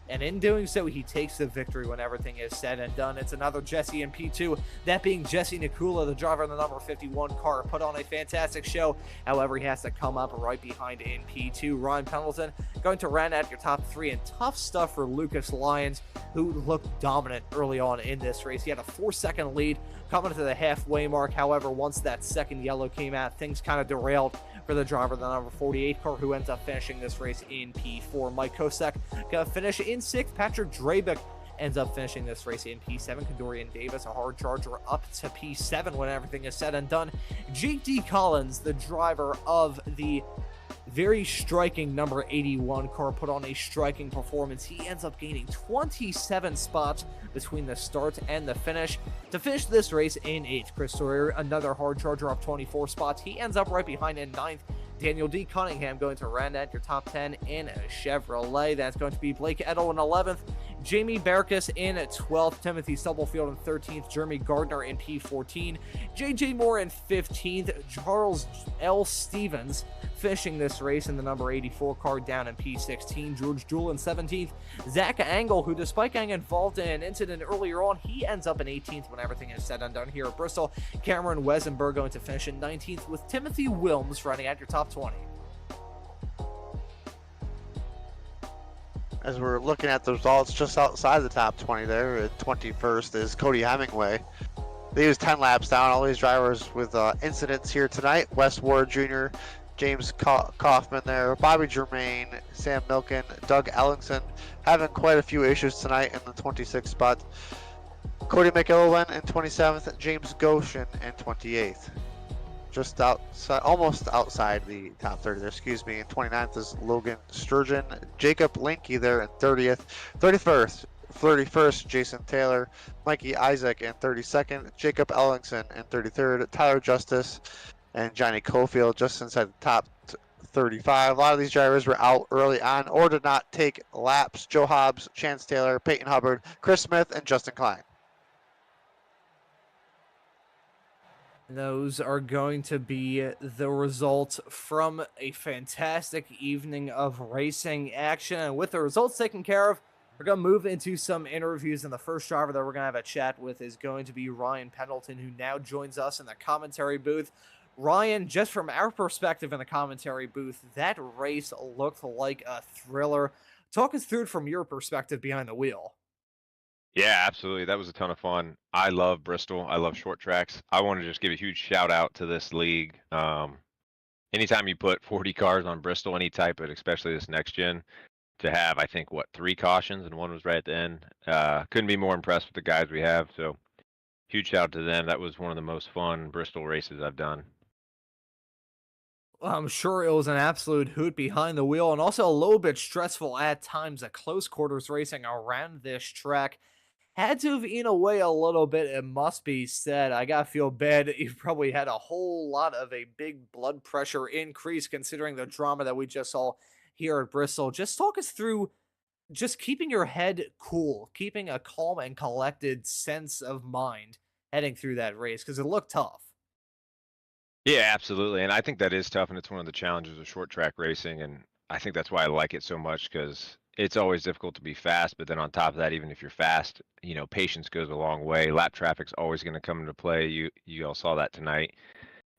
and in doing so, he takes the victory when everything is said and done. It's another Jesse in P2, that being Jesse Nikula, the driver in the number 51 car, put on a fantastic show. However, he has to come up right behind in P2. Ryan Pendleton going to round out your top three, and tough stuff for Lucas Lyons, who looked dominant early on in this race. He had a 4-second lead coming to the halfway mark. However, once that second yellow came out, things kind of derailed for the driver of the number 48 car, who ends up finishing this race in P4. Mike Kosek gonna finish in 6th. Patrick Drabeck ends up finishing this race in P7. Kadorian Davis, a hard charger, up to P7 when everything is said and done. J.D. Collins, the driver of the very striking number 81 car, put on a striking performance. He ends up gaining 27 spots between the start and the finish to finish this race in 8th. Chris Sawyer, another hard charger, up 24 spots. He ends up right behind in 9th. Daniel D. Cunningham going to round out your top 10 in a Chevrolet. That's going to be Blake Edel in 11th. Jamie Berkus in 12th. Timothy Stubblefield in 13th. Jeremy Gardner in P14. J.J. Moore in 15th. Charles L. Stevens finishing this race in the number 84 car down in P16. George Jewell in 17th. Zach Angle, who despite getting involved in an incident earlier on, he ends up in 18th when everything is said and done here at Bristol. Cameron Wesenberg going to finish in 19th, with Timothy Wilms running at your top 20. As we're looking at the results, just outside the top 20 there, at 21st is Cody Hemingway. He was 10 laps down. All these drivers with incidents here tonight. Wes Ward Jr., James Kaufman there, Bobby Germain, Sam Milken, Doug Ellingson, having quite a few issues tonight in the 26th spot. Cody McIlwain in 27th, James Goshen in 28th. Just outside, almost outside the top 30 there, excuse me. In 29th is Logan Sturgeon, Jacob Linky there in 30th. 31st, Jason Taylor, Mikey Isaac in 32nd, Jacob Ellingson in 33rd, Tyler Justice, and Johnny Cofield just inside the top 35. A lot of these drivers were out early on or did not take laps. Joe Hobbs, Chance Taylor, Peyton Hubbard, Chris Smith, and Justin Klein. Those are going to be the results from a fantastic evening of racing action. And with the results taken care of, we're going to move into some interviews. And the first driver that we're going to have a chat with is going to be Ryan Pendleton, who now joins us in the commentary booth. Ryan, just from our perspective in the commentary booth, that race looked like a thriller. Talk us through it from your perspective behind the wheel. Yeah, absolutely. That was a ton of fun. I love Bristol. I love short tracks. I want to just give a huge shout out to this league. Anytime you put 40 cars on Bristol, any type, but especially this next gen, to have, I think, what, 3 cautions and one was right at the end. Couldn't be more impressed with the guys we have. So huge shout out to them. That was one of the most fun Bristol races I've done. I'm sure it was an absolute hoot behind the wheel and also a little bit stressful at times at close quarters racing around this track. Had to have eaten away a little bit, it must be said. I gotta feel bad. You probably had a whole lot of a big blood pressure increase considering the drama that we just saw here at Bristol. Just talk us through just keeping your head cool, keeping a calm and collected sense of mind heading through that race because it looked tough. Yeah, absolutely. And I think that is tough, and it's one of the challenges of short track racing. And I think that's why I like it so much because it's always difficult to be fast. But then on top of that, even if you're fast, patience goes a long way. Lap traffic's always going to come into play. You all saw that tonight.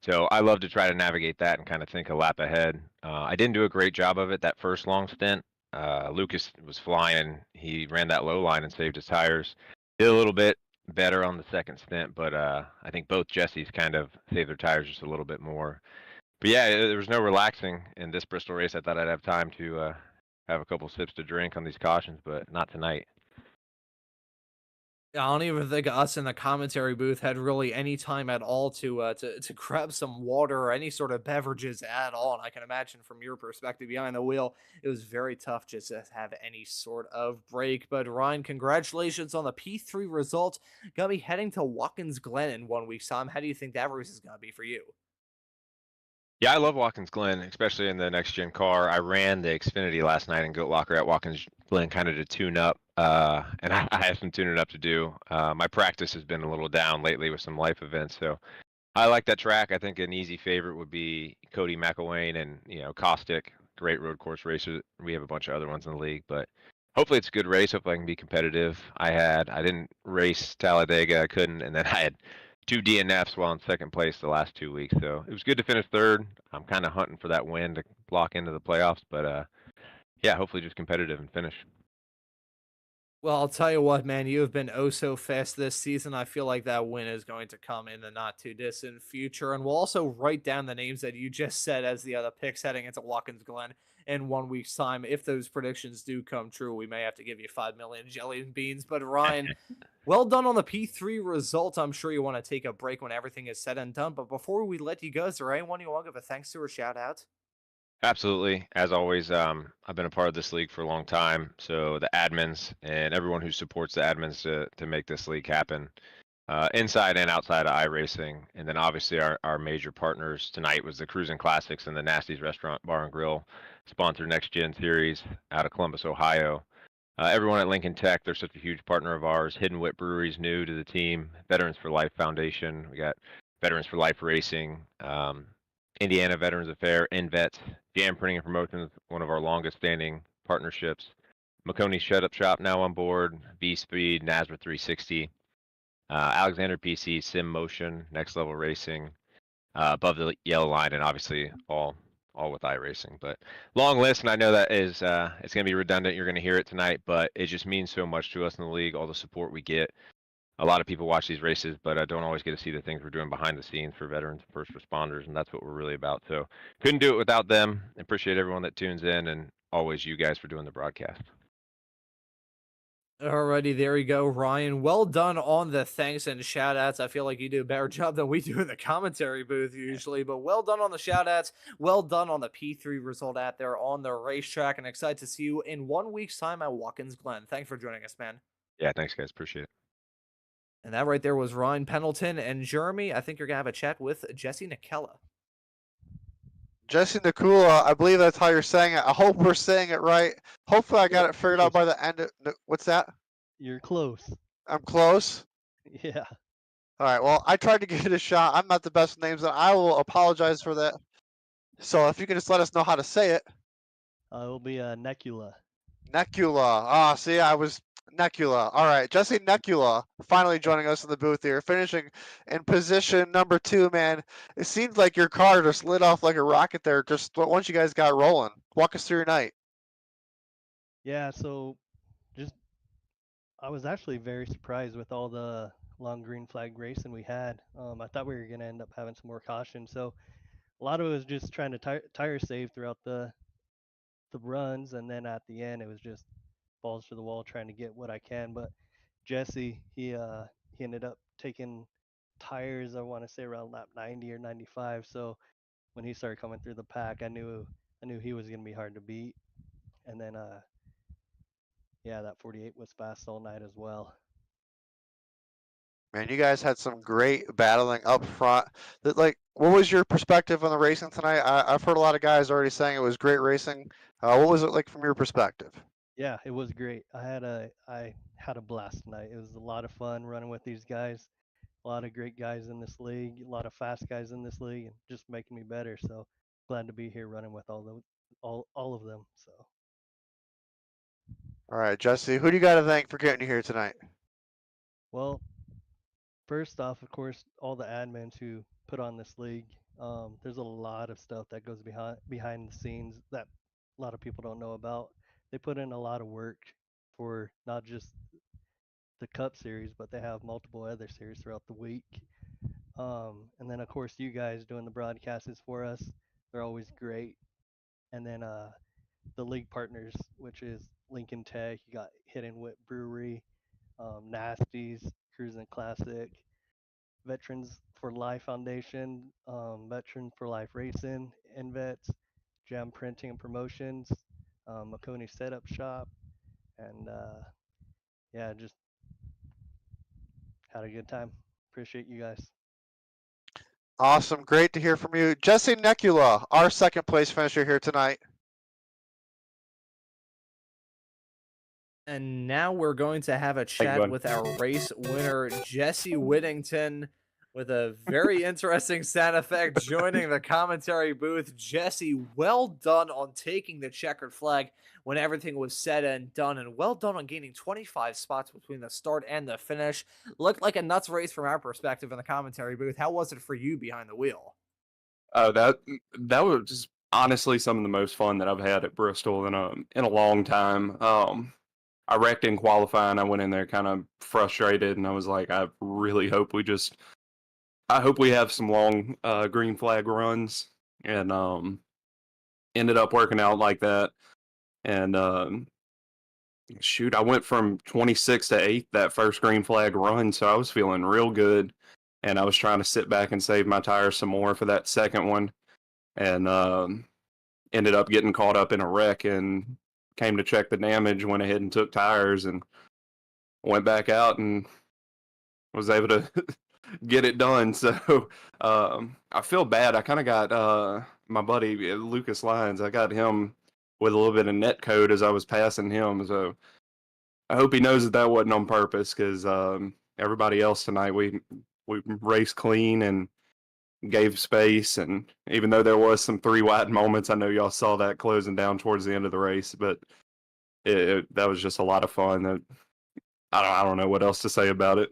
So I love to try to navigate that and kind of think a lap ahead. I didn't do a great job of it that first long stint. Lucas was flying. He ran that low line and saved his tires. Did a little bit better on the second stint, but I think both Jessies kind of saved their tires just a little bit more. But yeah, there was no relaxing in this Bristol race. I thought I'd have time to have a couple sips to drink on these cautions, but not tonight. I don't even think us in the commentary booth had really any time at all to grab some water or any sort of beverages at all. And I can imagine from your perspective behind the wheel, it was very tough just to have any sort of break. But Ryan, congratulations on the P3 result. Gonna be heading to Watkins Glen in 1 week's time. How do you think that race is gonna be for you? Yeah, I love Watkins Glen, especially in the next gen car. I ran the Xfinity last night in GoatLocker at Watkins Glen kind of to tune up, and I have some tuning up to do. My practice has been a little down lately with some life events, so I like that track. I think an easy favorite would be Cody McElwain and Caustic, great road course racer. We have a bunch of other ones in the league, but hopefully it's a good race. Hopefully I can be competitive. I didn't race Talladega, I couldn't, and then I had 2 DNFs while in second place the last 2 weeks. So it was good to finish third. I'm kind of hunting for that win to block into the playoffs, but yeah, hopefully just competitive and finish. Well, I'll tell you what, man, you have been oh so fast this season. I feel like that win is going to come in the not too distant future. And we'll also write down the names that you just said as the other picks heading into Watkins Glen in 1 week's time. If those predictions do come true, we may have to give you 5 million jelly and beans. But Ryan, well done on the P3 result. I'm sure you want to take a break when everything is said and done. But before we let you go, is there anyone you want to give a thanks to or shout out? Absolutely. As always, I've been a part of this league for a long time. So the admins and everyone who supports the admins to make this league happen, inside and outside of iRacing. And then obviously our major partners tonight was the Cruisin Classics and the Nasty's Restaurant Bar and Grill, sponsored Next Gen Series out of Columbus, Ohio. Everyone at Lincoln Tech, they're such a huge partner of ours. Hidden Wit Brewery's new to the team. Veterans for Life Foundation. We got Veterans for Life Racing. Indiana Veterans Affair, InVet, Jam Printing and Promotions, one of our longest standing partnerships. Maconi Shut Up Shop now on board, V-Speed, Nazareth 360, Alexander PC, Sim Motion, Next Level Racing, Above the Yellow Line, and obviously all with iRacing. But long list, and I know that is it's going to be redundant. You're going to hear it tonight, but it just means so much to us in the league, all the support we get. A lot of people watch these races, but I don't always get to see the things we're doing behind the scenes for veterans and first responders, and that's what we're really about. So couldn't do it without them. Appreciate everyone that tunes in, and always you guys for doing the broadcast. Alrighty, there you go, Ryan. Well done on the thanks and shout outs. I feel like you do a better job than we do in the commentary booth usually, but well done on the shout outs. Well done on the P3 result out there on the racetrack, and excited to see you in 1 week's time at Watkins Glen. Thanks for joining us, man. Yeah, thanks, guys. Appreciate it. And that right there was Ryan Pendleton. And Jeremy, I think you're going to have a chat with Jesse Nikella. Jesse Nakula, I believe that's how you're saying it. I hope we're saying it right. Hopefully I got it figured out by the end of what's that? You're close. I'm close. Yeah. All right, well, I tried to give it a shot. I'm not the best names, and I will apologize for that. So if you can just let us know how to say it. It will be Necula. Necula. Ah, see, I was Necula. All right, Jesse Necula finally joining us in the booth here, finishing in position number 2, man. It seems like your car just lit off like a rocket there just once you guys got rolling. Walk us through your night. Yeah, so just I was actually very surprised with all the long green flag racing we had. I thought we were gonna end up having some more caution, so a lot of it was just trying to tire save throughout the runs, and then at the end it was just balls to the wall trying to get what I can. But Jesse, he ended up taking tires. I want to say around lap 90 or 95. So when he started coming through the pack, I knew he was gonna be hard to beat. And then yeah, that 48 was fast all night as well. Man, you guys had some great battling up front. What was your perspective on the racing tonight? I've heard a lot of guys already saying it was great racing. What was it like from your perspective? Yeah, it was great. I had a blast tonight. It was a lot of fun running with these guys. A lot of great guys in this league, a lot of fast guys in this league, and just making me better. So glad to be here running with all of them. So All right, Jesse, who do you got to thank for getting you here tonight? well, first off, of course, all the admins who put on this league. There's a lot of stuff that goes behind the scenes that a lot of people don't know about. They put in a lot of work for not just the Cup series, but they have multiple other series throughout the week. And then of course you guys doing the broadcasts for us. They're always great. And then the league partners, which is Lincoln Tech, you got Hidden Wit Brewery, Nasties, Cruisin Classic, Veterans for Life Foundation, Veteran for Life Racing, NVETS, Jam Printing and Promotions, Maconi Setup Shop, and yeah, just had a good time. Appreciate you guys. Awesome, great to hear from you. Jesse Necula, our second place finisher here tonight. And now we're going to have a chat with our race winner, Jesse Whittington, with a very interesting sound effect joining the commentary booth. Jesse, well done on taking the checkered flag when everything was said and done, and well done on gaining 25 spots between the start and the finish. Looked like a nuts race from our perspective in the commentary booth. How was it for you behind the wheel? That was just honestly some of the most fun that I've had at Bristol in a long time. I wrecked in qualifying. I went in there kind of frustrated, and I was like, I hope we have some long green flag runs, and ended up working out like that. And shoot, I went from 26 to 8th that first green flag run, so I was feeling real good, and I was trying to sit back and save my tires some more for that second one, and ended up getting caught up in a wreck and came to check the damage, went ahead and took tires and went back out and was able to get it done. So I feel bad. I kind of got my buddy Lucas Lyons, I got him with a little bit of net code as I was passing him. So I hope he knows that that wasn't on purpose, because everybody else tonight, we raced clean and gave space, and even though there was some 3 wide moments, I know y'all saw that closing down towards the end of the race, but that was just a lot of fun. That I don't know what else to say about it.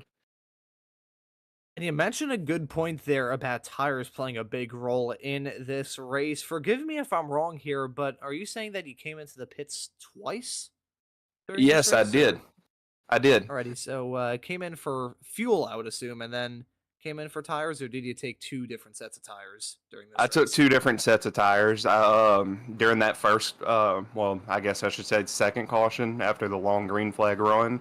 And you mentioned a good point there about tires playing a big role in this race. Forgive me if I'm wrong here, but are you saying that you came into the pits twice during this Yes, I race, did. or- I did. Alrighty, so came in for fuel, I would assume, and then came in for tires, or did you take 2 different sets of tires during this I took race? 2 different sets of tires. During that first, well, I guess I should say second caution after the long green flag run,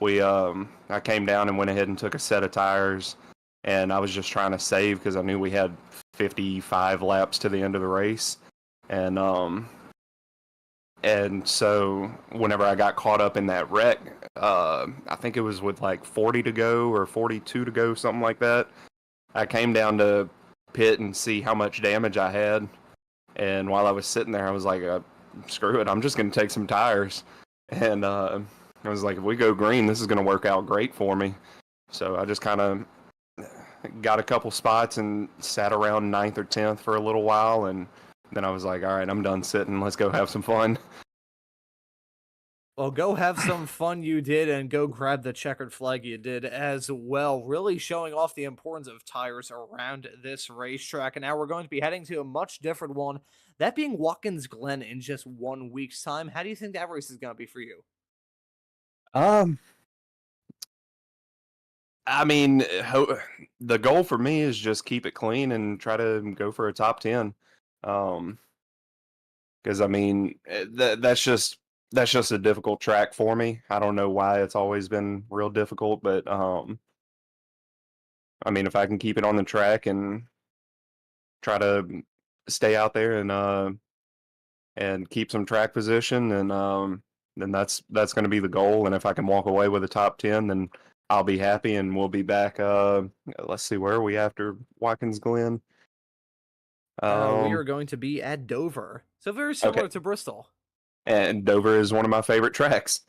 I came down and went ahead and took a set of tires, and I was just trying to save because I knew we had 55 laps to the end of the race, and so whenever I got caught up in that wreck, I think it was with like 40 to go or 42 to go, something like that. I came down to pit and see how much damage I had, and while I was sitting there, I was like, screw it, I'm just going to take some tires. And I was like, if we go green, this is going to work out great for me. So I just kind of got a couple spots and sat around 9th or 10th for a little while, and then I was like, all right, I'm done sitting, let's go have some fun. Well, go have some fun you did, and go grab the checkered flag you did as well. Really showing off the importance of tires around this racetrack. And now we're going to be heading to a much different one, that being Watkins Glen in just 1 week's time. How do you think that race is going to be for you? Um, I mean, the goal for me is just keep it clean and try to go for a top 10. Because I mean, that's just a difficult track for me. I don't know why it's always been real difficult, but I mean, if I can keep it on the track and try to stay out there and keep some track position, then that's going to be the goal. And if I can walk away with a top 10, then I'll be happy, and we'll be back. Let's see, where are we after Watkins Glen? We are going to be at Dover. So very Okay. similar to Bristol. And Dover is one of my favorite tracks.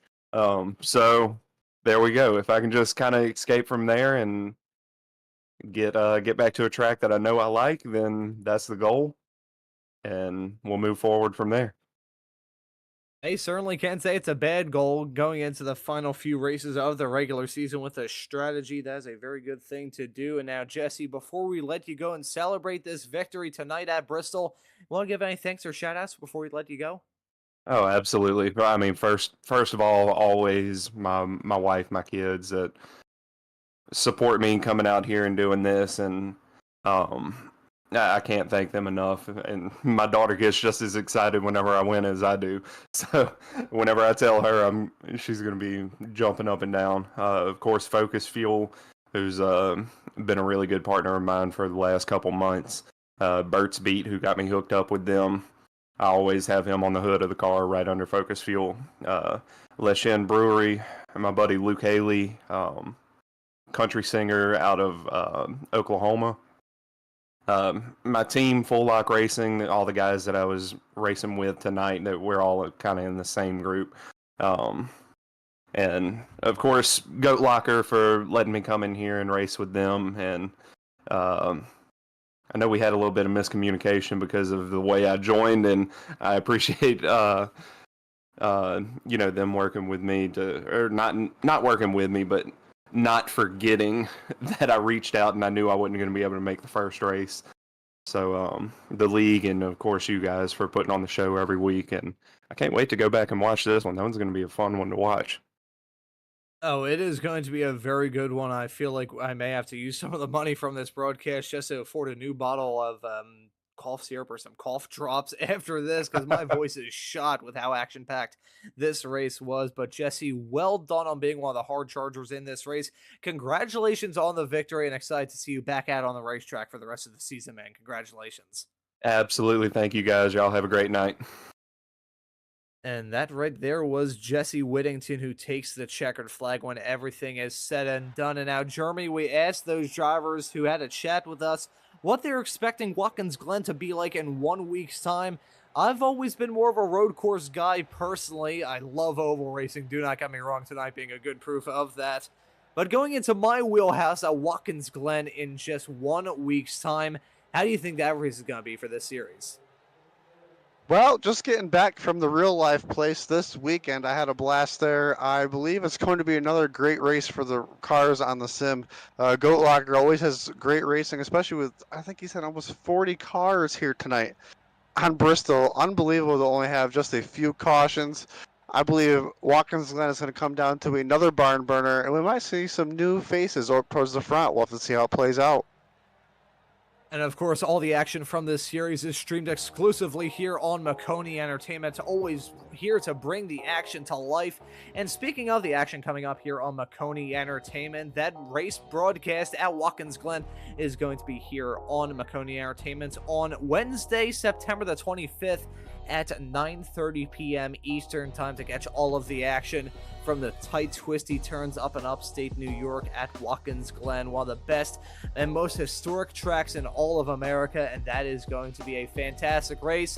So there we go. If I can just kind of escape from there and get back to a track that I know I like, then that's the goal, and we'll move forward from there. They certainly can't say it's a bad goal going into the final few races of the regular season with a strategy. That is a very good thing to do. And now, Jesse, before we let you go and celebrate this victory tonight at Bristol, you want to give any thanks or shout outs before we let you go? Oh, absolutely. I mean, first of all, always my wife, my kids that support me coming out here and doing this, and I can't thank them enough. And my daughter gets just as excited whenever I win as I do. So whenever I tell her, she's going to be jumping up and down. Of course, Focus Fuel, who's been a really good partner of mine for the last couple months. Burt's Beat, who got me hooked up with them. I always have him on the hood of the car right under Focus Fuel. Leshen Brewery, and my buddy Luke Haley, country singer out of Oklahoma. My team, Full Lock Racing, all the guys that I was racing with tonight, that we're all kind of in the same group. And of course, GoatLocker for letting me come in here and race with them. And I know we had a little bit of miscommunication because of the way I joined, and I appreciate them working with me or not working with me, but not forgetting that I reached out and I knew I wasn't going to be able to make the first race. So the league, and of course you guys, for putting on the show every week, and I can't wait to go back and watch this one. That one's going to be a fun one to watch. Oh, it is going to be a very good one. I feel like I may have to use some of the money from this broadcast just to afford a new bottle of cough syrup or some cough drops after this, because my voice is shot with how action-packed this race was. But Jesse, well done on being one of the hard chargers in this race. Congratulations on the victory, and excited to see you back out on the racetrack for the rest of the season, man. Congratulations. Absolutely. Thank you, guys. Y'all have a great night. And that right there was Jesse Whittington, who takes the checkered flag when everything is said and done. And now, Jeremy, we asked those drivers who had a chat with us what they're expecting Watkins Glen to be like in 1 week's time. I've always been more of a road course guy personally. I love oval racing, do not get me wrong, tonight being a good proof of that. But going into my wheelhouse at Watkins Glen in just 1 week's time, how do you think that race is going to be for this series? Well, just getting back from the real life place this weekend, I had a blast there. I believe it's going to be another great race for the cars on the sim. GoatLocker always has great racing, especially with, I think he said, almost 40 cars here tonight on Bristol. Unbelievable to only have just a few cautions. I believe Watkins Glen is going to come down to another barn burner, and we might see some new faces towards the front. We'll have to see how it plays out. And of course, all the action from this series is streamed exclusively here on Maconi Entertainment, always here to bring the action to life. And speaking of the action coming up here on Maconi Entertainment, that race broadcast at Watkins Glen is going to be here on Maconi Entertainment on Wednesday, September the 25th at 9:30 p.m. Eastern Time to catch all of the action from the tight, twisty turns up in upstate New York at Watkins Glen, one of the best and most historic tracks in all of America, and that is going to be a fantastic race.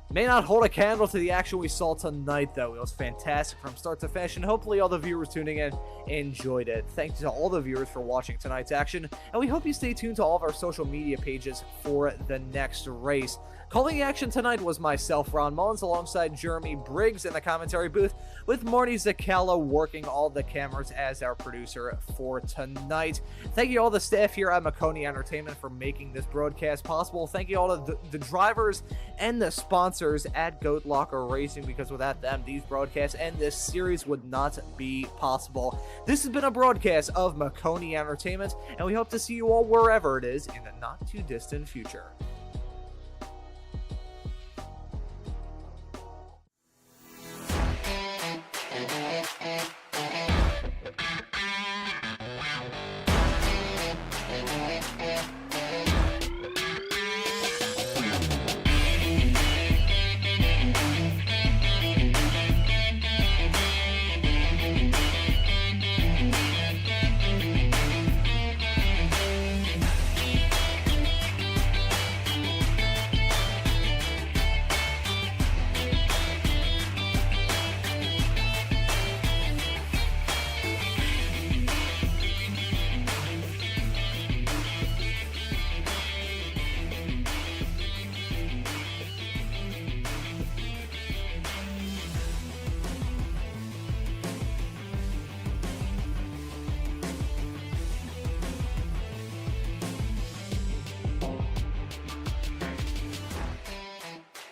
May not hold a candle to the action we saw tonight, though. It was fantastic from start to finish, and hopefully all the viewers tuning in enjoyed it. Thanks to all the viewers for watching tonight's action, and we hope you stay tuned to all of our social media pages for the next race. Calling the action tonight was myself, Ron Mullins, alongside Jeremy Briggs in the commentary booth, with Marty Zaccalla working all the cameras as our producer for tonight. Thank you all the staff here at Maconi Entertainment for making this broadcast possible. Thank you all to the drivers and the sponsors at GoatLocker Racing, because without them, these broadcasts and this series would not be possible. This has been a broadcast of Maconi Entertainment, and we hope to see you all wherever it is in the not too distant future.